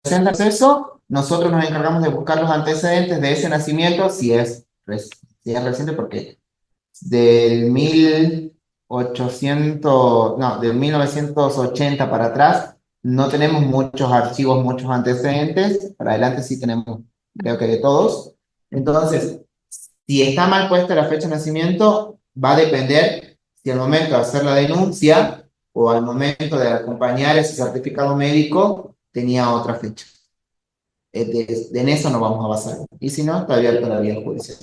Speaker 3: Presentas eso, nosotros nos encargamos de buscar los antecedentes de ese nacimiento, si es reciente, porque del 1800, no, del 1980 para atrás, no tenemos muchos archivos, muchos antecedentes. Para adelante sí tenemos, creo que de todos. Entonces, si está mal puesta la fecha de nacimiento, va a depender si al momento de hacer la denuncia o al momento de acompañar ese certificado médico tenía otra fecha. En eso nos vamos a basar. Y si no, está abierta la vía judicial.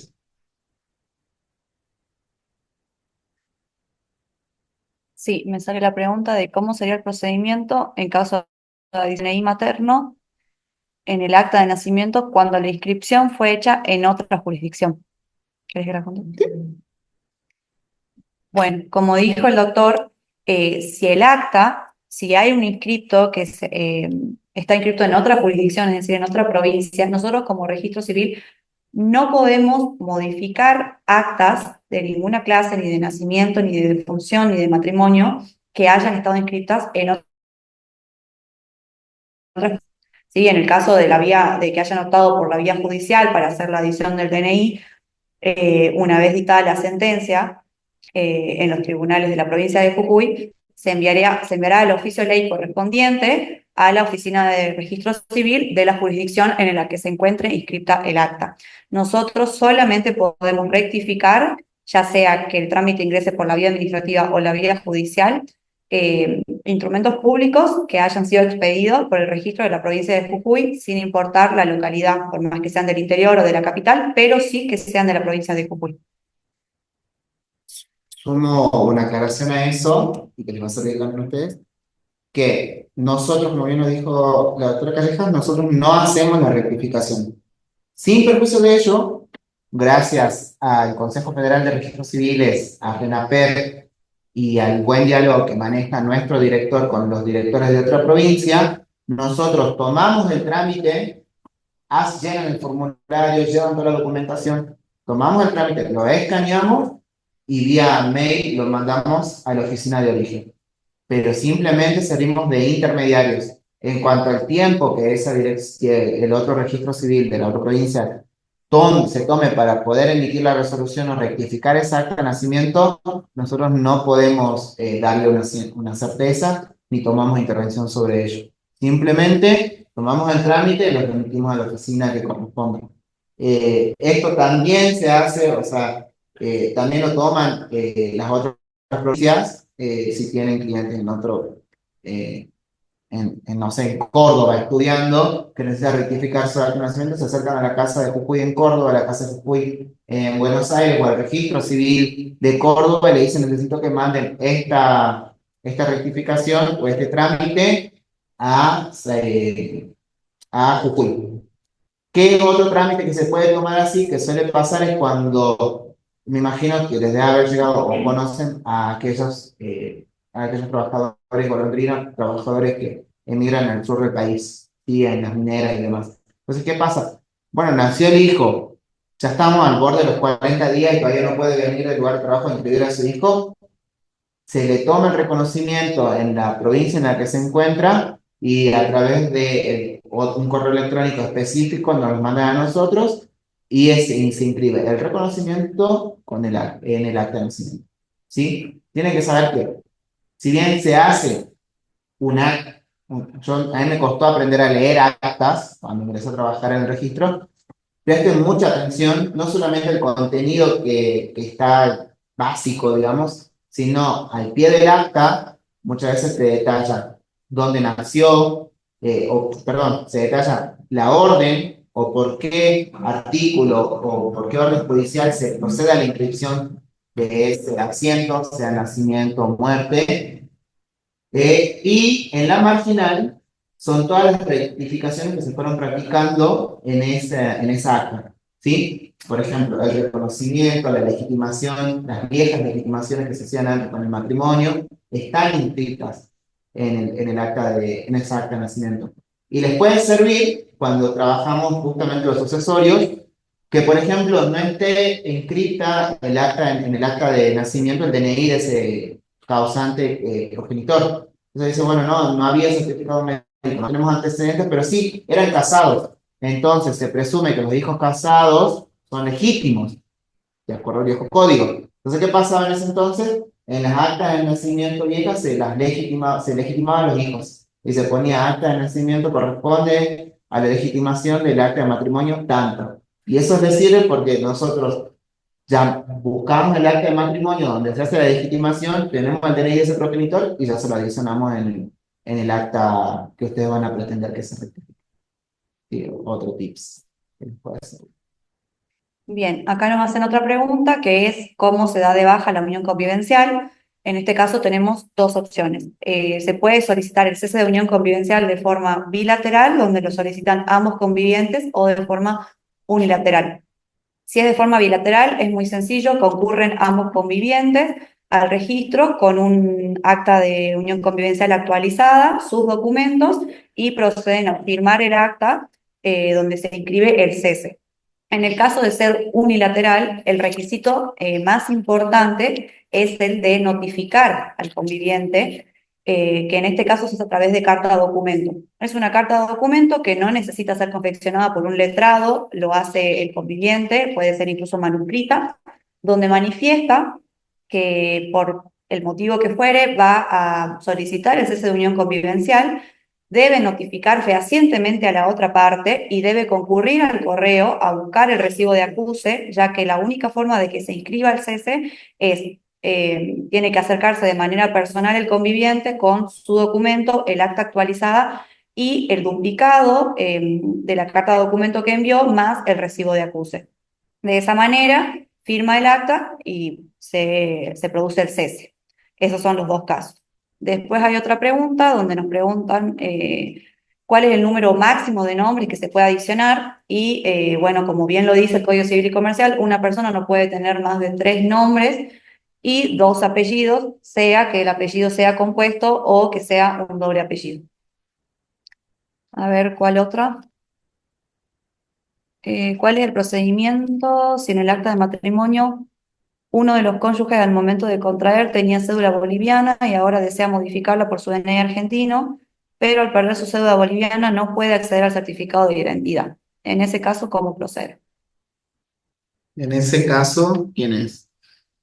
Speaker 2: Sí, me sale la pregunta de cómo sería el procedimiento en caso de DNI materno en el acta de nacimiento cuando la inscripción fue hecha en otra jurisdicción. ¿Querés que la conteste? Bueno, como dijo el doctor, si el acta, si hay un inscripto que está inscrito en otra jurisdicción, es decir, en otra provincia, nosotros como registro civil no podemos modificar actas de ninguna clase, ni de nacimiento, ni de defunción, ni de matrimonio, que hayan estado inscritas en otras. Sí, en el caso de la vía, de que hayan optado por la vía judicial para hacer la adición del DNI, una vez dictada la sentencia en los tribunales de la provincia de Jujuy, se enviará el oficio de ley correspondiente a la oficina de registro civil de la jurisdicción en la que se encuentre inscrita el acta. Nosotros solamente podemos rectificar, ya sea que el trámite ingrese por la vía administrativa o la vía judicial, instrumentos públicos que hayan sido expedidos por el registro de la provincia de Jujuy, sin importar la localidad, por más que sean del interior o de la capital, pero sí que sean de la provincia de Jujuy.
Speaker 3: Sumo una aclaración a eso, y que les va a servir también a ustedes, que nosotros, como bien nos dijo la doctora Callejas, nosotros no hacemos la rectificación. Sin perjuicio de ello, gracias al Consejo Federal de Registros Civiles, a RENAPER y al buen diálogo que maneja nuestro director con los directores de otra provincia, nosotros tomamos el trámite, llenan el formulario, llevan toda la documentación, tomamos el trámite, lo escaneamos y vía mail lo mandamos a la oficina de origen. Pero simplemente servimos de intermediarios. En cuanto al tiempo que que el otro registro civil de la otra provincia se tome para poder emitir la resolución o rectificar esa acta de nacimiento, nosotros no podemos darle una certeza ni tomamos intervención sobre ello. Simplemente tomamos el trámite y lo remitimos a la oficina que corresponde. Esto también se hace, o sea, también lo toman las otras provincias si tienen clientes en otro, no sé, en Córdoba estudiando, que necesita rectificar su acta de nacimiento, se acercan a la casa de Jujuy en Córdoba, a la casa de Jujuy en Buenos Aires o al registro civil de Córdoba y le dicen necesito que manden esta rectificación o este trámite a Jujuy. ¿Qué otro trámite que se puede tomar así, que suele pasar es cuando, me imagino que les debe haber llegado o conocen a aquellos trabajadores golondrinos, trabajadores que emigran al sur del país, y en las mineras y demás? Entonces, ¿qué pasa? Bueno, nació el hijo, ya estamos al borde de los 40 días y todavía no puede venir del lugar de trabajo a inscribir a su hijo, se le toma el reconocimiento en la provincia en la que se encuentra y a través de un correo electrónico específico nos lo mandan a nosotros y se inscribe el reconocimiento en el acta de nacimiento. ¿Sí? Tienen que saber que si bien se hace a mí me costó aprender a leer actas cuando ingresé a trabajar en el registro, presten mucha atención, no solamente el contenido que está básico, digamos, sino al pie del acta, muchas veces se detalla dónde nació, se detalla la orden o por qué artículo o por qué orden judicial se procede a la inscripción de ese asiento, sea nacimiento o muerte. Y en la marginal son todas las rectificaciones que se fueron practicando en esa acta, ¿sí? Por ejemplo, el reconocimiento, la legitimación, las viejas legitimaciones que se hacían antes con el matrimonio, están inscritas en esa acta de nacimiento. Y les puede servir cuando trabajamos justamente los sucesorios, que por ejemplo no esté inscrita en el acta de nacimiento el DNI de ese causante progenitor. Entonces dice, bueno, no había certificado médico, no tenemos antecedentes, pero sí, eran casados. Entonces se presume que los hijos casados son legítimos, de acuerdo al viejo código. Entonces, ¿qué pasaba en ese entonces? En las actas de nacimiento viejas se legitimaban los hijos. Y se ponía acta de nacimiento corresponde a la legitimación del acta de matrimonio tanto. Y eso les sirve porque nosotros ya buscamos el acta de matrimonio donde se hace la legitimación, tenemos el DNI de ese progenitor y ya se lo adicionamos en el acta que ustedes van a pretender que se rectifique. Sí, otro tips que les puedo hacer.
Speaker 2: Bien, acá nos hacen otra pregunta que es cómo se da de baja la unión convivencial. En este caso tenemos dos opciones. Se puede solicitar el cese de unión convivencial de forma bilateral, donde lo solicitan ambos convivientes, o de forma unilateral. Si es de forma bilateral, es muy sencillo, concurren ambos convivientes al registro con un acta de unión convivencial actualizada, sus documentos, y proceden a firmar el acta donde se inscribe el cese. En el caso de ser unilateral, el requisito más importante es el de notificar al conviviente, que en este caso se hace a través de carta de documento. Es una carta de documento que no necesita ser confeccionada por un letrado, lo hace el conviviente, puede ser incluso manuscrita, donde manifiesta que por el motivo que fuere va a solicitar el cese de unión convivencial, debe notificar fehacientemente a la otra parte y debe concurrir al correo a buscar el recibo de acuse, ya que la única forma de que se inscriba el cese es, tiene que acercarse de manera personal el conviviente con su documento, el acta actualizada y el duplicado de la carta de documento que envió, más el recibo de acuse. De esa manera, firma el acta y se produce el cese. Esos son los dos casos. Después hay otra pregunta donde nos preguntan cuál es el número máximo de nombres que se puede adicionar y, bueno, como bien lo dice el Código Civil y Comercial, una persona no puede tener más de 3 nombres y 2 apellidos, sea que el apellido sea compuesto o que sea un doble apellido. A ver, ¿cuál otra? ¿Cuál es el procedimiento si en el acta de matrimonio uno de los cónyuges al momento de contraer tenía cédula boliviana y ahora desea modificarla por su DNI argentino, pero al perder su cédula boliviana no puede acceder al certificado de identidad? En ese caso, ¿cómo procede?
Speaker 3: En ese caso, ¿quién es?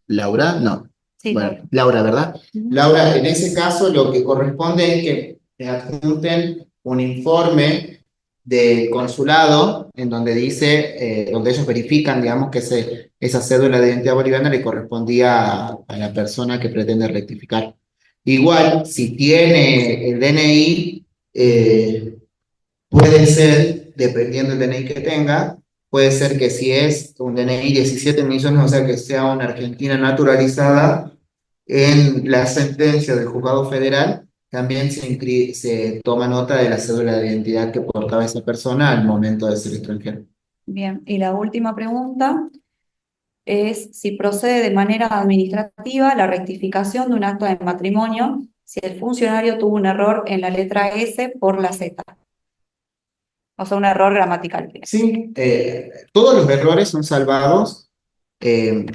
Speaker 3: ¿Laura? No.
Speaker 2: Sí,
Speaker 3: Bueno, Laura, ¿verdad? Laura, en ese caso lo que corresponde es que te adjunten un informe del consulado en donde dice, donde ellos verifican, digamos, que esa cédula de identidad boliviana le correspondía a la persona que pretende rectificar. Igual, si tiene el DNI, puede ser, dependiendo del DNI que tenga, puede ser que si es un DNI 17 millones, o sea que sea una argentina naturalizada, en la sentencia del juzgado federal también se toma nota de la cédula de identidad que portaba esa persona al momento de ser extranjero.
Speaker 2: Bien, y la última pregunta es si procede de manera administrativa la rectificación de un acto de matrimonio si el funcionario tuvo un error en la letra S por la Z, o sea, un error gramatical.
Speaker 3: Sí, todos los errores son salvados eh,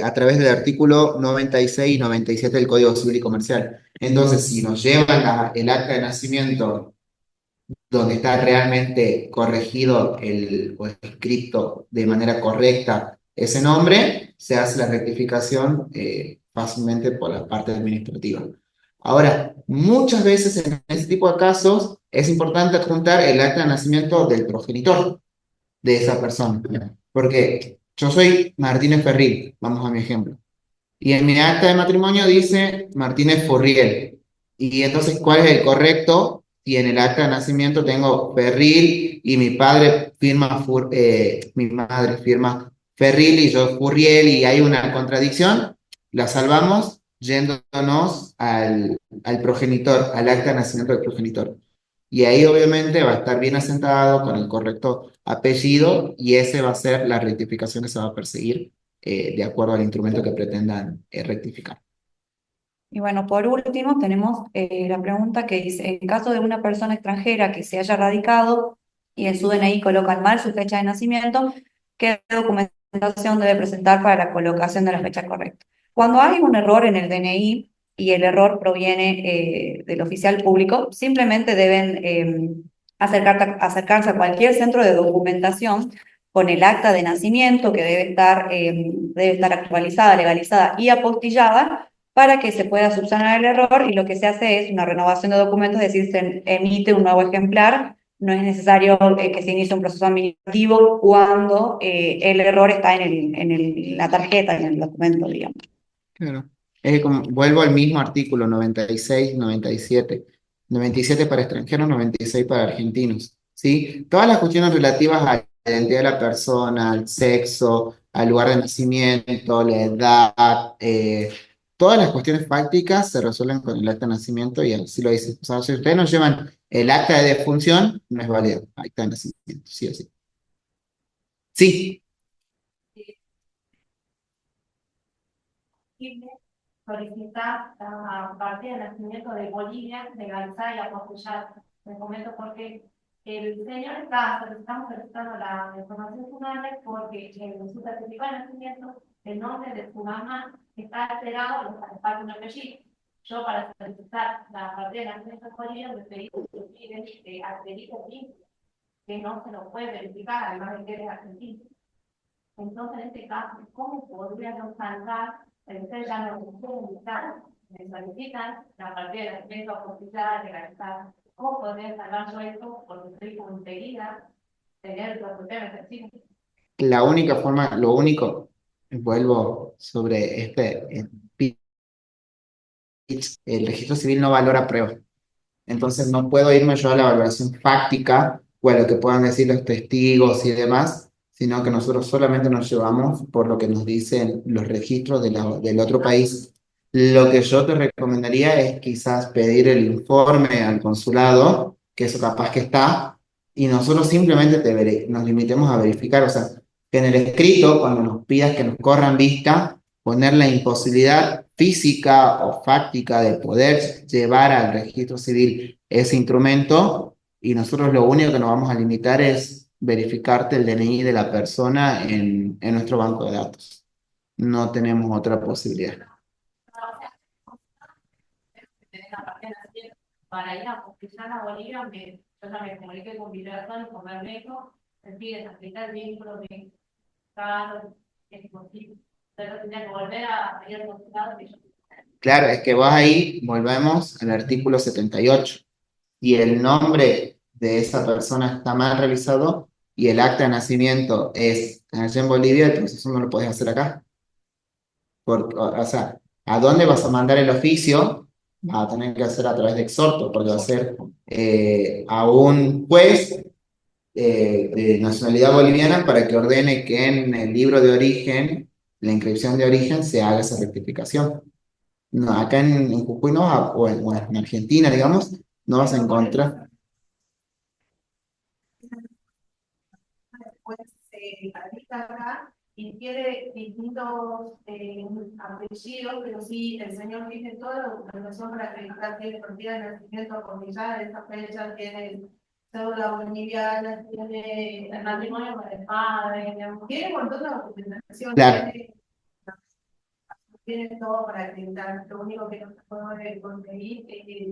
Speaker 3: a través del artículo 96 y 97 del Código Civil y Comercial. Entonces, si nos llevan el acta de nacimiento donde está realmente corregido o escrito de manera correcta ese nombre, se hace la rectificación fácilmente por la parte administrativa. Ahora, muchas veces en este tipo de casos es importante adjuntar el acta de nacimiento del progenitor de esa persona. Porque yo soy Martínez Ferril, vamos a mi ejemplo. Y en mi acta de matrimonio dice Martínez Furriel. Y entonces, ¿cuál es el correcto? Y en el acta de nacimiento tengo Ferril y mi padre firma, mi madre firma Ferril y yo Furriel y hay una contradicción. La salvamos yéndonos al progenitor, al acta de nacimiento del progenitor. Y ahí obviamente va a estar bien asentado con el correcto apellido y ese va a ser la rectificación que se va a perseguir de acuerdo al instrumento que pretendan rectificar.
Speaker 2: Y bueno, por último tenemos la pregunta que dice, en caso de una persona extranjera que se haya radicado y en su DNI colocan mal su fecha de nacimiento, ¿qué documentación debe presentar para la colocación de la fecha correcta? Cuando hay un error en el DNI y el error proviene del oficial público, simplemente deben acercarse a cualquier centro de documentación con el acta de nacimiento que debe estar actualizada, legalizada y apostillada para que se pueda subsanar el error y lo que se hace es una renovación de documentos, es decir, se emite un nuevo ejemplar, no es necesario que se inicie un proceso administrativo cuando el error está la tarjeta, en el documento, digamos.
Speaker 3: Claro. Vuelvo al mismo artículo 96, 97. 97 para extranjeros, 96 para argentinos. ¿Sí? Todas las cuestiones relativas a la identidad de la persona, al sexo, al lugar de nacimiento, la edad, todas las cuestiones fácticas se resuelven con el acta de nacimiento y así lo dice. O sea, si ustedes no llevan el acta de defunción, no es válido. Acta de nacimiento, sí o sí. Sí,
Speaker 4: Solicitar la partida de nacimiento de Bolivia, legalizada y apostillada. Les comento porque el señor estamos solicitando la información fundamental porque en su certificado de nacimiento el nombre de su mamá está alterado y le falta un apellido. Yo para solicitar la partida de nacimiento de Bolivia me pedí que acredite el vínculo, que no se lo puede verificar, además de que eres argentino. Entonces, en este caso, ¿cómo podríamos salvar? Ustedes ya no pueden buscar, me solicitan la partida de nacimiento oficial, legalizada. ¿Cómo podría salvar yo esto? Porque estoy como impedida tener los ustedes vecinos.
Speaker 3: la única forma, lo único, vuelvo sobre el registro civil no valora pruebas. Entonces no puedo irme yo a la valoración fáctica o a lo que puedan decir los testigos y demás, sino que nosotros solamente nos llevamos por lo que nos dicen los registros del otro país. Lo que yo te recomendaría es quizás pedir el informe al consulado, que eso capaz que está, y nosotros simplemente nos limitemos a verificar, o sea, que en el escrito, cuando nos pidas que nos corran vista, poner la imposibilidad física o fáctica de poder llevar al registro civil ese instrumento y nosotros lo único que nos vamos a limitar es verificarte el DNI de la persona en nuestro banco de datos. No tenemos otra posibilidad.
Speaker 4: Tener la partida de nacimiento para ir a oficiar a Bolivia, yo ya me comuniqué con Villarreal, con Bermejo, me piden aplicar el vínculo de cada es posible. Entonces tendría que volver a ir al consulado que yo.
Speaker 3: Claro, es que vos ahí volvemos al artículo 78 y el nombre de esa persona está mal revisado y el acta de nacimiento es allá en Bolivia, el proceso no lo podés hacer acá. O sea, ¿a dónde vas a mandar el oficio? Vas a tener que hacer a través de exhorto, porque va a ser a un juez de nacionalidad boliviana para que ordene que en el libro de origen, la inscripción de origen, se haga esa rectificación. No, acá en Jujuy no, o en Argentina, digamos, no vas a encontrar.
Speaker 4: Después se radica acá y tiene distintos apellidos, pero sí, el señor tiene toda la documentación para acreditar que tiene partida de nacimiento combinada de esa fecha, tiene cédula boliviana, tiene el matrimonio con el padre, tiene un montón de documentación,
Speaker 3: Claro.
Speaker 4: tiene todo para acreditar. Lo único que no se puede conseguir es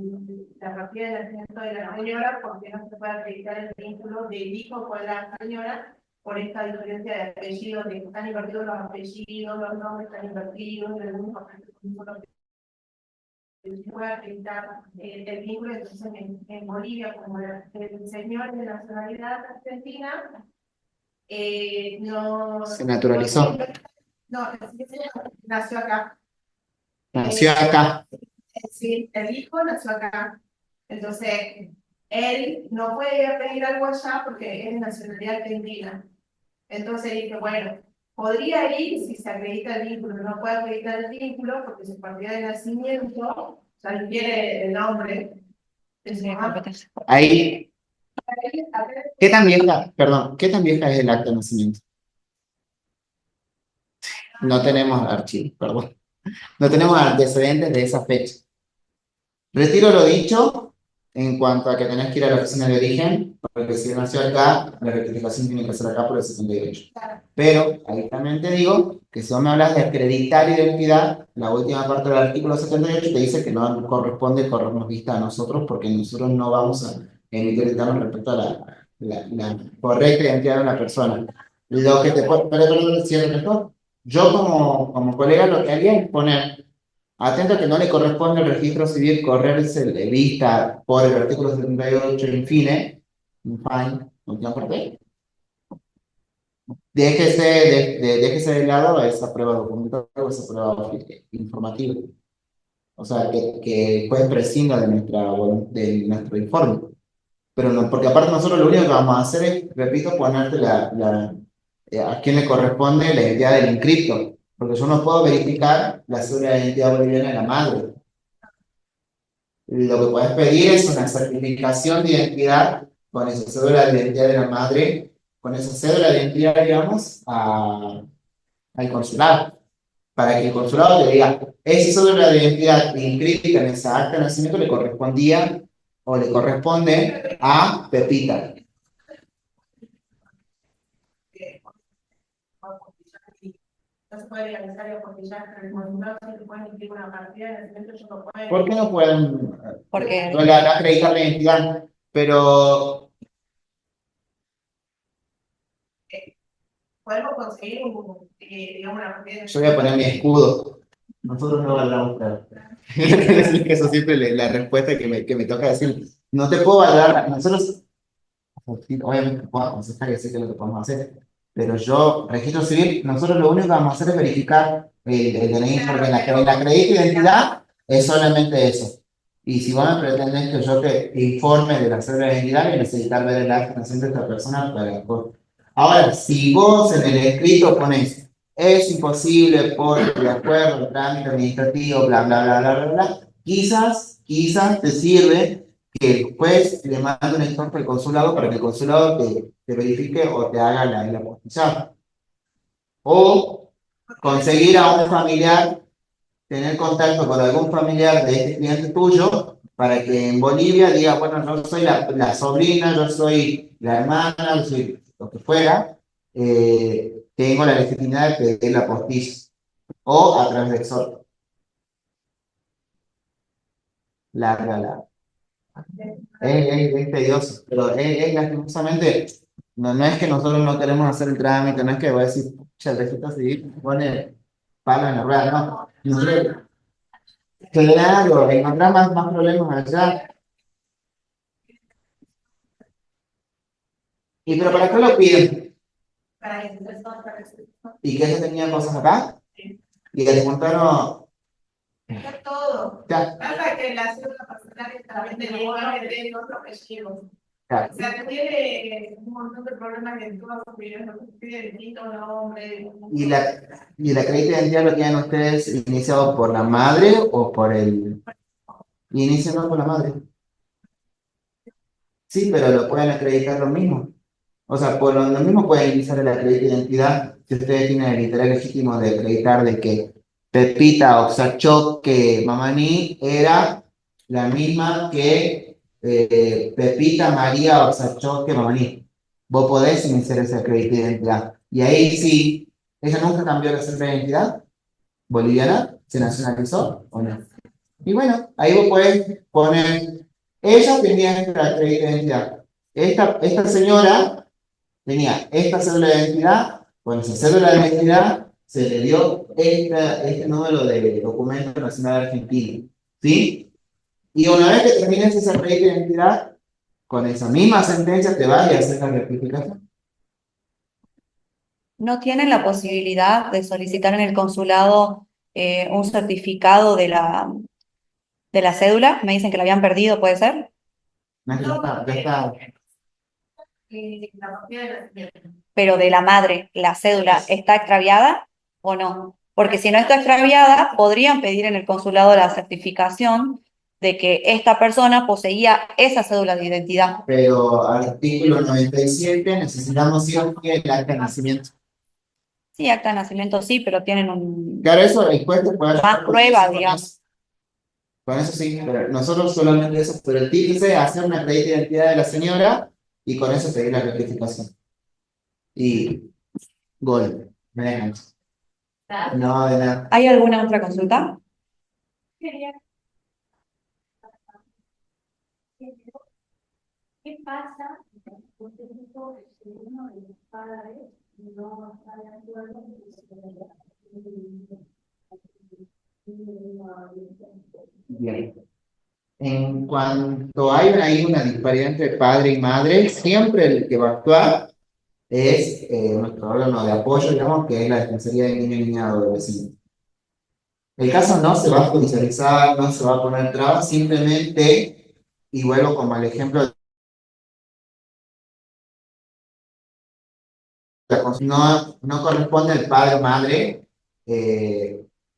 Speaker 4: la partida de nacimiento de la señora, porque no se puede acreditar el vínculo del hijo con la señora por esta diferencia de apellidos, que están invertidos los apellidos, los nombres están invertidos, en algunos papeles se puede acreditar el vínculo. Entonces en Bolivia, como el señor de nacionalidad argentina, no
Speaker 3: Se naturalizó.
Speaker 4: no, nació acá.
Speaker 3: Nació acá.
Speaker 4: Sí, el hijo nació acá. Entonces, él no puede ir a pedir algo allá porque es nacionalidad argentina. Entonces dije, bueno, podría ir si se acredita el vínculo, no puede acreditar el vínculo porque su partida de nacimiento, ya requiere el nombre de su mamá.
Speaker 3: Ahí, ¿qué tan vieja, perdón, qué tan vieja es el acta de nacimiento? No tenemos archivos, perdón. No tenemos antecedentes de esa fecha. Retiro lo dicho en cuanto a que tenés que ir a la oficina de origen, porque si nació acá, la rectificación tiene que ser acá por el 78. Pero ahí también te digo que si vos me hablas de acreditar identidad, la última parte del artículo 78 te dice que no corresponde corrernos vista a nosotros, porque nosotros no vamos a emitir dictamen respecto a la correcta identidad de una persona. Lo que te puedo, perdón, señor rector, yo como colega lo que haría es poner atento a que no le corresponde al registro civil correrse de vista por el artículo 78 infine, última parte. Déjese de lado esa prueba documental o esa prueba informativa. O sea, que pues prescinda de nuestro informe. Pero no, porque aparte nosotros lo único que vamos a hacer es, repito, ponerte a quién le corresponde la identidad del inscripto. Porque yo no puedo verificar la cédula de identidad boliviana de la madre. Lo que puedes pedir es una certificación de identidad con esa cédula de identidad de la madre, con esa cédula de identidad, digamos, al consulado, para que el consulado te diga, esa cédula de identidad inscrita en esa acta de nacimiento le correspondía o le corresponde a Pepita.
Speaker 4: No se puede legalizar porque ya en el consulado se puede emitir una partida de nacimiento, yo no puedo.
Speaker 3: ¿Por qué no pueden
Speaker 2: Porque
Speaker 3: acreditar la identidad? Pero
Speaker 4: Podemos conseguir digamos, una partida de
Speaker 3: yo voy a poner mi escudo. Nosotros no valoramos nada. Eso siempre la respuesta que me toca decir. No te puedo valorar. Nosotros, obviamente, puedo aconsejar y decir que es lo que podemos hacer. Pero yo, registro civil, nosotros lo único que vamos a hacer es verificar el DNI, porque en la acredito identidad es solamente eso. Y si vos me pretendés que yo te informe de la cédula de identidad, voy a necesitar ver el acta de nacimiento de esta persona para. Ahora, si vos en el escrito pones es imposible por de acuerdo al trámite administrativo, bla, bla, bla, bla, bla, bla, quizás te sirve que el juez le mande un informe al consulado para que el consulado te verifique o te haga la apostillada. O conseguir a un familiar, tener contacto con algún familiar de este cliente tuyo para que en Bolivia diga, bueno, yo soy la sobrina, yo soy la hermana, yo soy lo que fuera, tengo la legitimidad de pedir la apostilla. O a través de Exhort. La. Es tedioso, pero lastimosamente, no es que nosotros no queremos hacer el trámite, no es que voy a decir, pucha, el registro civil pone palo en la rueda, no. Nosotros, claro, encontrar más problemas allá. ¿Y pero para qué lo piden?
Speaker 4: para que se para que
Speaker 3: ¿Y que se tenían cosas acá? Y que les contaron,
Speaker 4: está todo.
Speaker 3: ya,
Speaker 4: Pasa que la cédula personal también tiene otro apellido.
Speaker 3: claro.
Speaker 4: O sea, tiene un montón de problemas que todos los videos no pide distintos nombres.
Speaker 3: ¿Y la crédito de identidad lo tienen ustedes iniciado por la madre o por el? Iniciado por la madre. Sí, pero lo pueden acreditar lo mismo. O sea, por lo mismo pueden iniciar el acredito de identidad si ustedes tienen el interés legítimo de acreditar de que Pepita Oxachoque Mamani era la misma que Pepita María Oxachoque Mamani. Vos podés iniciar ese acredito de identidad. Y ahí sí, ella nunca cambió la cédula de identidad boliviana, se nacionalizó o no. Y bueno, ahí vos podés poner, ella tenía esta acredito de identidad. Esta señora tenía esta cédula de identidad, con esa cédula de identidad se le dio este número de documento nacional argentino, ¿sí? Y una vez que termines esa acredito de identidad, con esa misma sentencia te vas y haces la rectificación.
Speaker 2: no tienen la posibilidad de solicitar en el consulado un certificado de la cédula, me dicen que la habían perdido, ¿puede ser?
Speaker 3: No, ya está.
Speaker 4: La copia de nacimiento.
Speaker 2: Pero de la madre, la cédula, ¿está extraviada o no? Porque si no está extraviada, podrían pedir en el consulado la certificación de que esta persona poseía esa cédula de identidad.
Speaker 3: Pero artículo 97 necesitamos sí o sí el acta de nacimiento.
Speaker 2: Sí, acta de nacimiento sí, pero tienen un
Speaker 3: Claro, eso el juez te puede
Speaker 2: más
Speaker 3: ayudar
Speaker 2: prueba,
Speaker 3: con
Speaker 2: digamos.
Speaker 3: eso. Con eso sí, pero nosotros solamente eso, pero el tip es hacer una acredita de identidad de la señora y con eso pedir la rectificación. Y gol, me dejan. No, de nada.
Speaker 2: ¿Hay alguna otra consulta?
Speaker 1: ¿Qué pasa si uno de los padres no está de acuerdo
Speaker 3: Bien. En cuanto hay ahí una disparidad entre padre y madre, siempre el que va a actuar es nuestro órgano de apoyo, digamos, que es la Defensoría de Niño y Niña Adolescente. El caso no se va a judicializar, no se va a poner trabas, simplemente, y vuelvo como el ejemplo, no corresponde al padre o madre,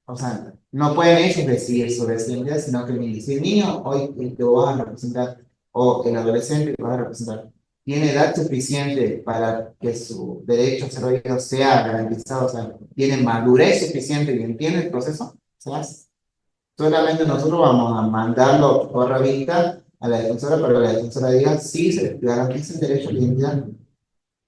Speaker 3: o sea, no pueden ellos decidir sobre esa identidad, sino que si el niño hoy el que vos vas a representar, o el adolescente que vas a representar, tiene edad suficiente para que su derecho a ser oído sea garantizado, o sea, tiene madurez suficiente y entiende el proceso, se hace. Solamente nosotros vamos a mandarlo por revista a la defensora para que la defensora diga si se garantiza el derecho a la identidad,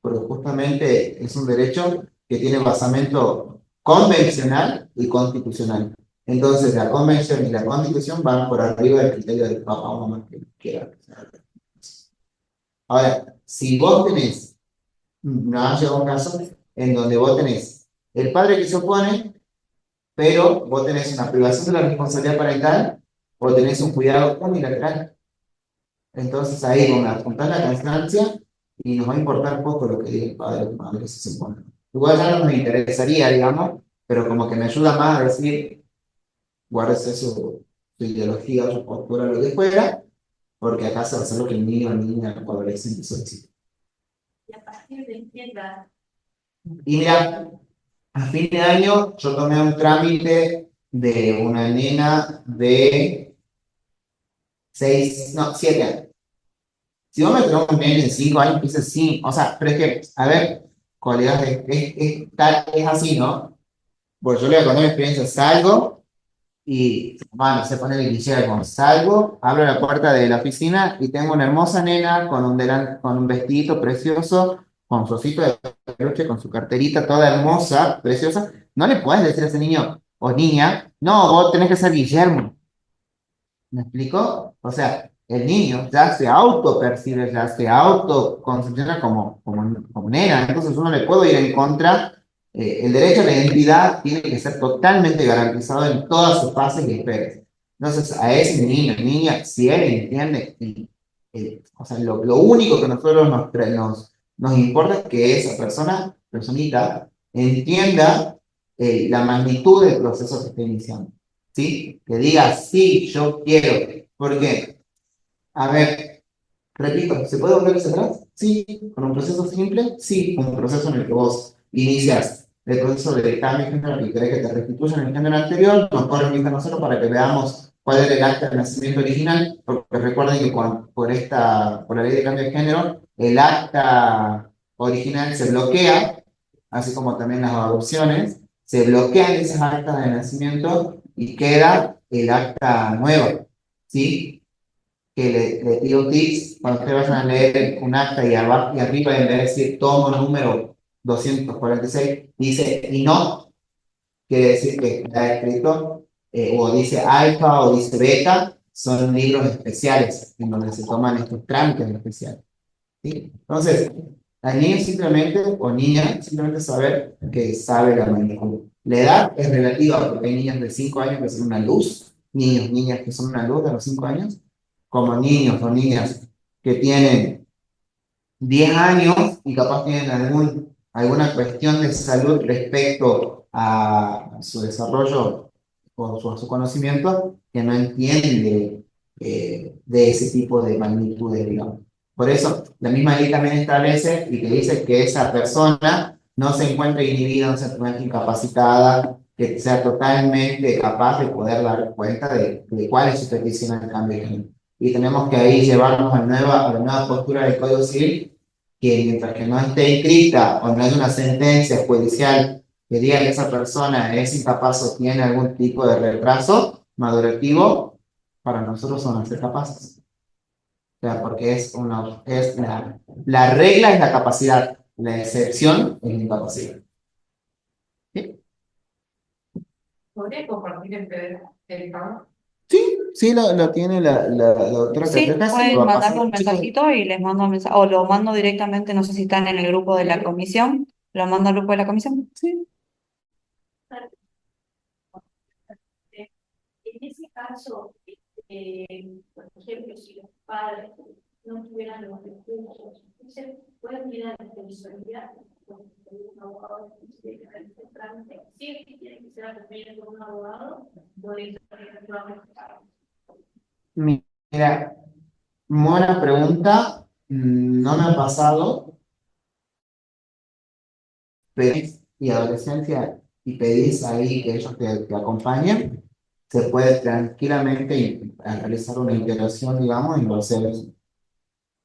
Speaker 3: porque justamente es un derecho que tiene basamento convencional y constitucional. Entonces, la convención y la constitución van por arriba del criterio del papá o mamá que quiera. Ahora, si vos tenés, no ha llegado un caso en donde vos tenés el padre que se opone, pero vos tenés una privación de la responsabilidad parental o tenés un cuidado unilateral. Entonces ahí vamos a apuntar la constancia y nos va a importar poco lo que diga el padre o la madre si se opone. Igual ya no me interesaría, digamos, pero como que me ayuda más a decir, guárdese su ideología, su postura, lo que fuera, porque acá se va a hacer lo que el niño o niña o adolescente solicita.
Speaker 1: y a partir de qué edad.
Speaker 3: Y mira, a fin de año yo tomé un trámite de una nena de 7 años. Si vos me traes un nene de 5 años, dices sí, o sea, pero es que, a ver, colegas, es así, ¿no? Pues yo le voy a contar mi experiencia, salgo y, bueno, se pone el Guillermo, salgo, abro la puerta de la oficina y tengo una hermosa nena con un vestidito precioso, con su osito de peluche, con su carterita toda hermosa, preciosa. No le puedes decir a ese niño o niña, no, vos tenés que ser Guillermo. ¿Me explico? O sea, el niño ya se autopercibe, ya se autoconcepciona como nena, entonces uno le puede ir en contra. El derecho a la identidad tiene que ser totalmente garantizado en todas sus fases y esferas. Entonces, a ese niño, niña, si él entiende, o sea, lo único que nosotros nos importa es que esa personita, entienda la magnitud del proceso que está iniciando. ¿Sí? Que diga, sí, yo quiero. ¿Por qué? A ver, repito, ¿se puede volver hacia atrás? Sí, con un proceso simple, sí, con un proceso en el que vos inicias el proceso de cambio de género y querés que te restituyan el género anterior, nos pueden remitir a nosotros para que veamos cuál es el acta de nacimiento original, porque recuerden que por la ley de cambio de género, el acta original se bloquea, así como también las adopciones, se bloquean esas actas de nacimiento y queda el acta nueva, ¿sí? Que le tiro tips cuando ustedes vayan a leer un acta y abajo y arriba en vez de decir tomo número 246 dice y no, quiere decir que está escrito, o dice alfa o dice beta, son libros especiales en donde se toman estos trámites especiales. ¿Sí? Entonces, al niño simplemente, o niña, simplemente saber que sabe la magnitud. La edad es relativa porque hay niños de 5 años que son una luz, niños, niñas que son una luz de los 5 años, como niños o niñas que tienen 10 años y capaz tienen alguna cuestión de salud respecto a su desarrollo con su conocimiento, que no entiende de ese tipo de magnitudes, digamos. Por eso, la misma ley también establece y que dice que esa persona no se encuentre inhibida, no se encuentre incapacitada, que sea totalmente capaz de poder dar cuenta de cuál es su petición de cambio de género. Y tenemos que ahí llevarnos a la nueva postura del Código Civil, que mientras que no esté escrita o no hay una sentencia judicial que diga que esa persona es incapaz o tiene algún tipo de retraso madurativo, para nosotros son ser capaces. O sea, porque la regla es la capacidad, la excepción es la incapacidad. ¿Sí?
Speaker 4: ¿Podría compartir el PDF del pago?
Speaker 3: Sí, sí, lo tiene la doctora
Speaker 2: Sí,
Speaker 3: Catreja, se lo
Speaker 2: pueden
Speaker 3: va a
Speaker 2: mandarme
Speaker 3: pasar.
Speaker 2: un mensajito y les mando un mensaje, o lo mando directamente, no sé si están en el grupo de la comisión, lo mando al grupo de la comisión.
Speaker 3: Sí.
Speaker 1: En ese caso, por ejemplo, si los padres no tuvieran los recursos, entonces pueden ir a la defensoría con un abogado que realice el trámite. Sí, es que tiene que ser acompañado por un abogado, no es
Speaker 3: Mira, buena pregunta, no me ha pasado, pedís y adolescencia y pedís ahí que ellos te acompañen, se puede tranquilamente realizar una integración, digamos, y lo hacer. O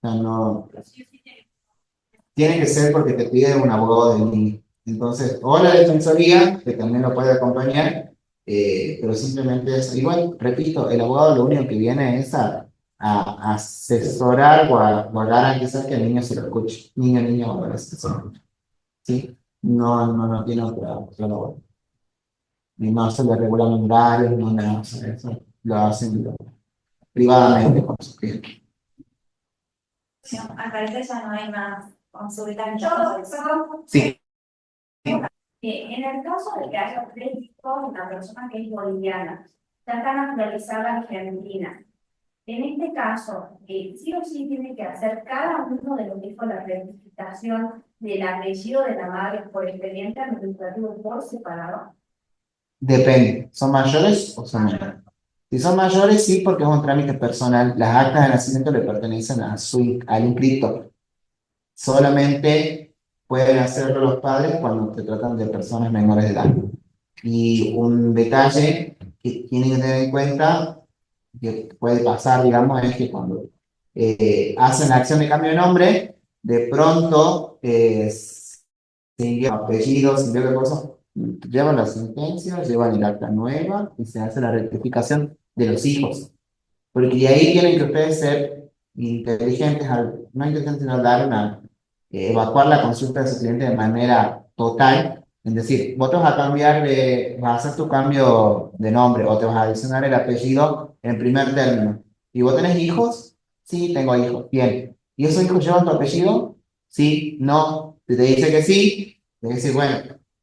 Speaker 3: sea, no, tiene que ser porque te pide un abogado del niño. Entonces, o la defensoría, que también lo puede acompañar, pero simplemente es igual, repito, el abogado lo único que viene es a asesorar o a garantizar que el niño se lo escuche. Niño, niña o adolescente. ¿Sí? No tiene otra labor. Y no se le regulan horarios, no nada, o sea, eso lo hacen privadamente con sus clientes.
Speaker 1: Al parecer ya no hay más consultas.
Speaker 3: Sí,
Speaker 1: En el caso de que haya tres hijos de una persona que es boliviana, ya está naturalizada argentina. En este caso, sí o sí tiene que hacer cada uno de los hijos la rectificación del apellido de la madre por expediente administrativo por separado.
Speaker 3: depende. ¿Son mayores o son menores? Si son mayores, sí, porque es un trámite personal. Las actas de nacimiento le pertenecen al inscrito. Solamente pueden hacerlo los padres cuando se tratan de personas menores de edad. Y un detalle que tienen que tener en cuenta, que puede pasar, digamos, es que cuando hacen la acción de cambio de nombre, de pronto se envían apellidos, se envían cosas, llevan la sentencia, llevan el acta nueva y se hace la rectificación de los hijos. Porque de ahí tienen que ustedes ser inteligentes, no inteligentes, sino evacuar la consulta de su cliente de manera total. Es decir, vos te vas a vas a hacer tu cambio de nombre o te vas a adicionar el apellido en primer término. ¿Y vos tenés hijos? Sí, tengo hijos. Bien. ¿Y esos hijos llevan tu apellido? Sí, no. Si te dice que sí, te dice, bueno,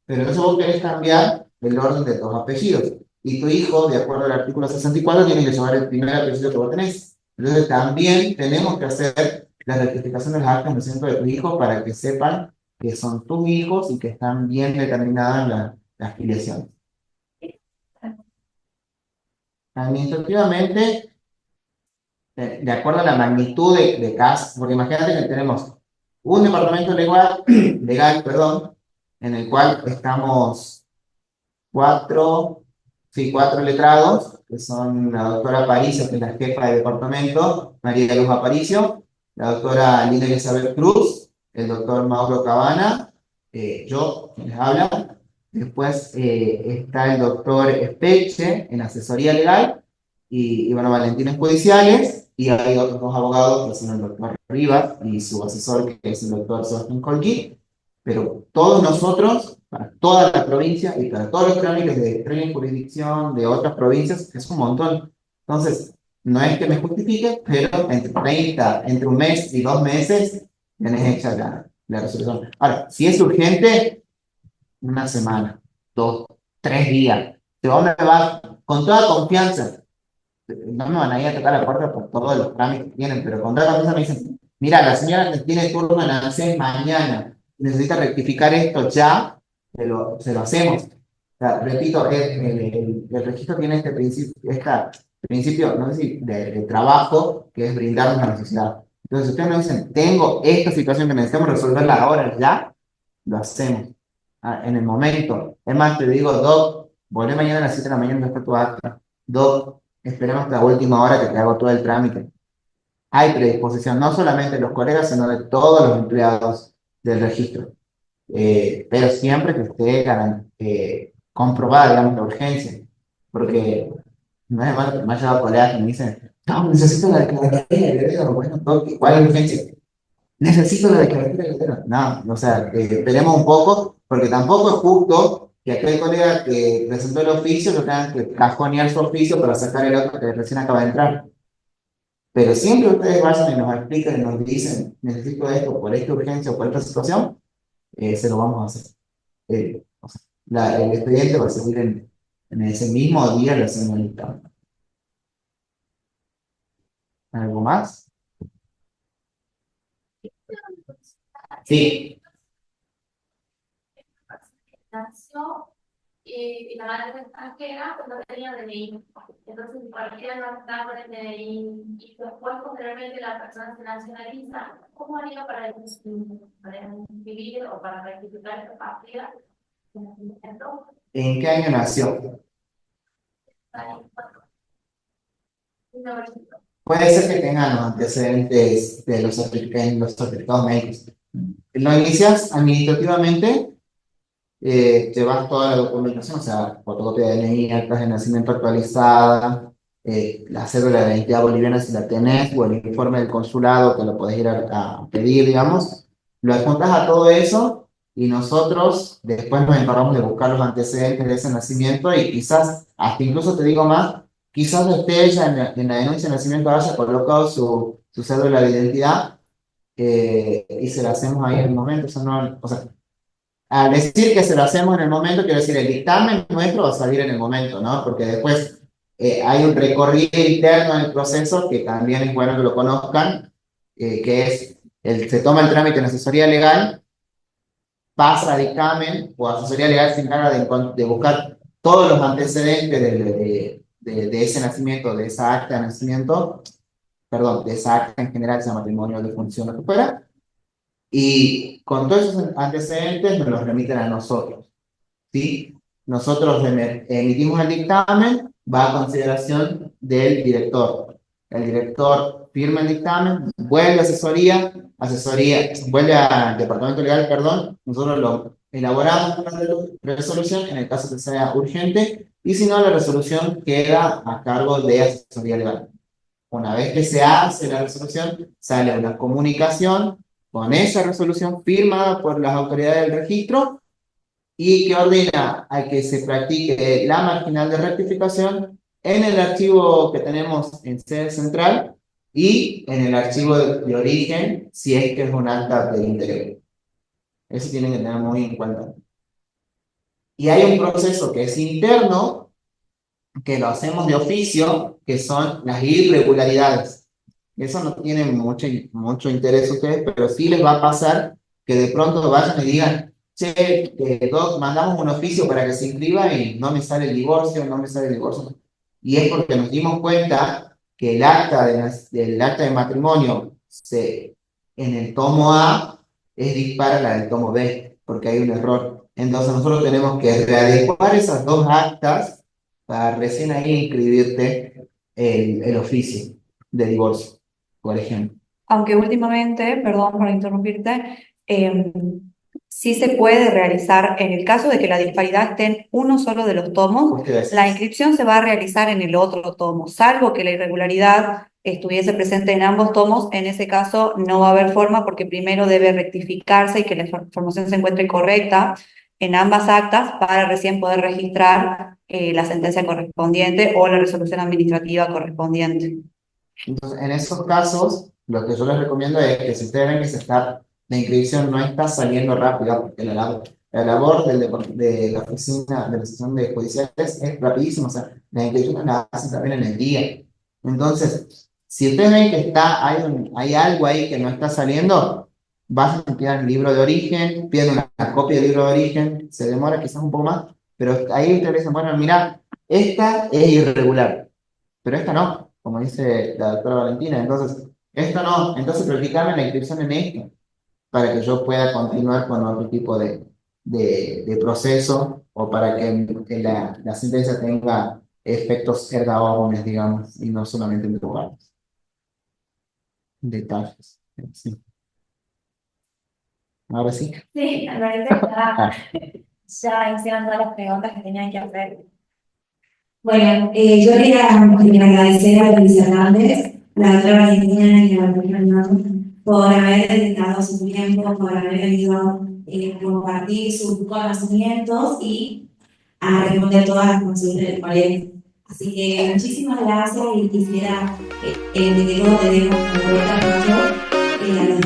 Speaker 3: pero entonces vos querés cambiar el orden de tus apellidos. Y tu hijo, de acuerdo al artículo 64, tiene que llevar el primer apellido que vos tenés. Entonces también tenemos que hacer la rectificación de las actas de nacimiento de tu hijo para que sepan que son tus hijos y que están bien determinadas las filiaciones. Administrativamente, de acuerdo a la magnitud de casos, porque imagínate que tenemos un departamento legal, perdón, en el cual estamos cuatro letrados, que son la doctora Aparicio, que es la jefa de departamento, María Luz Aparicio, la doctora Lina Elizabeth Cruz, el doctor Mauro Cabana, yo, quien les habla. Después está el doctor Espeche en asesoría legal y bueno, Valentín en judiciales, y hay otros dos abogados que son el doctor Rivas y su asesor, que es el doctor Sebastián Colqui, pero todos nosotros, para toda la provincia y para todos los trámites de extrema jurisdicción de otras provincias, es un montón. Entonces, no es que me justifique, pero entre un mes y 2 meses, tenés hecha la resolución. Ahora, si es urgente, una semana, 2, 3 días. Si vos me vas con toda confianza, no me van a ir a tocar la puerta por todos los trámites que tienen, pero con toda confianza me dicen, mira, la señora que tiene turno en la 6 mañana, necesita rectificar esto ya, se lo hacemos. sea, repito, el registro tiene principio, no sé si de trabajo, que es brindarnos a la sociedad. Entonces, si ustedes nos dicen, tengo esta situación que necesitamos resolverla ahora, ya, lo hacemos. En el momento. Es más, te digo, Doc, volvé mañana a las 7 de la mañana después tu acta. Doc, esperemos hasta la última hora que te hago todo el trámite. Hay predisposición, no solamente de los colegas, sino de todos los empleados del registro. Pero siempre que esté comprobada, digamos, la urgencia. Porque no es malo que me haya dado colegas que me dicen, no, necesito la declaratoria de heredero. Bueno, Doc, ¿cuál es la urgencia? Necesito la declaración de heredero. No, o sea, esperemos un poco, porque tampoco es justo que aquel colega que presentó el oficio lo tenga que cajonear su oficio para sacar el otro que recién acaba de entrar. Pero siempre ustedes vayan y nos explican y nos dicen, necesito esto por esta urgencia o por esta situación, se lo vamos a hacer. O sea, el expediente va a seguir en ese mismo día la señorita. ¿Algo más? Sí.
Speaker 5: Nació y la madre es extranjera, pues no tenía DNI. Entonces, cualquiera no está con el DNI y después, posteriormente, la persona se nacionaliza. ¿Cómo haría para inscribir o para rectificar esta partida?
Speaker 3: ¿En qué año nació? Puede ser que tengan los antecedentes de en los certificados médicos. Lo inicias administrativamente, llevas toda la documentación, o sea, fotocopia de DNI, actas de nacimiento actualizada, la cédula de identidad boliviana si la tenés, o el informe del consulado que lo podés ir a pedir, digamos. Lo adjuntas a todo eso y nosotros después nos encargamos de buscar los antecedentes de ese nacimiento y quizás, hasta incluso te digo más, quizás esté ella en la denuncia de nacimiento haya colocado su cédula de identidad y se la hacemos ahí en el momento. Eso no, o sea, al decir que se lo hacemos en el momento, quiero decir, el dictamen nuestro va a salir en el momento, ¿no? Porque después hay un recorrido interno en el proceso que también es bueno que lo conozcan, que es, se toma el trámite en asesoría legal, pasa a dictamen, o asesoría legal se encarga de buscar todos los antecedentes de ese nacimiento, de esa acta de nacimiento, perdón, de esa acta en general, sea matrimonio, de función, lo que fuera, y con todos esos antecedentes nos los remiten a nosotros, ¿sí? Nosotros emitimos el dictamen, va a consideración del director. El director firma el dictamen, vuelve a asesoría, vuelve al departamento legal, perdón, nosotros lo elaboramos una resolución en el caso que sea urgente, y si no, la resolución queda a cargo de asesoría legal. Una vez que se hace la resolución, sale una comunicación con esa resolución firmada por las autoridades del registro y que ordena a que se practique la marginal de rectificación en el archivo que tenemos en sede central y en el archivo de origen, si es que es un acta de interés. Eso tienen que tener muy en cuenta. Y hay un proceso que es interno, que lo hacemos de oficio, que son las irregularidades. Eso no tiene mucho interés a ustedes, pero sí les va a pasar que de pronto vayan y digan, che, Doc, mandamos un oficio para que se inscriba y no me sale el divorcio, no me sale el divorcio. Y es porque nos dimos cuenta que del acta de matrimonio en el tomo A es dispara la del tomo B, porque hay un error. Entonces nosotros tenemos que readecuar esas dos actas para recién ahí inscribirte el oficio de divorcio, por ejemplo.
Speaker 2: Aunque últimamente, perdón por interrumpirte, sí se puede realizar, en el caso de que la disparidad esté en uno solo de los tomos,
Speaker 3: Ustedes.
Speaker 2: la inscripción se va a realizar en el otro tomo, salvo que la irregularidad estuviese presente en ambos tomos. En ese caso no va a haber forma porque primero debe rectificarse y que la información se encuentre correcta en ambas actas para recién poder registrar la sentencia correspondiente o la resolución administrativa correspondiente.
Speaker 3: Entonces, en esos casos, lo que yo les recomiendo es que si ustedes ven que la inscripción no está saliendo rápida, porque la labor de la oficina de la sección de judiciales es rapidísima, o sea, las inscripciones las hacen también en el día. Entonces, si ustedes ven que hay algo ahí que no está saliendo, vayan a pidan el libro de origen, piden una copia del libro de origen, se demora quizás un poco más, Pero ahí te dicen, bueno, mira, esta es irregular, pero esta no, como dice la doctora Valentina, entonces, esto no, entonces practicame la inscripción en esto, para que yo pueda continuar con otro tipo de proceso o para que la sentencia tenga efectos erga omnes, digamos, y no solamente legales. Detalles. Sí. Ahora sí.
Speaker 5: Sí, me parece que ya hicieron todas las preguntas que tenían que hacer.
Speaker 1: Bueno, yo quería agradecer a Luis Hernández, la doctora Valentina y a la doctora Hernán por haber dedicado su tiempo, por haber venido a compartir sus conocimientos y a responder todas las consultas del colegio. Así que muchísimas gracias y quisiera, de que todo te dejo con vuelta a los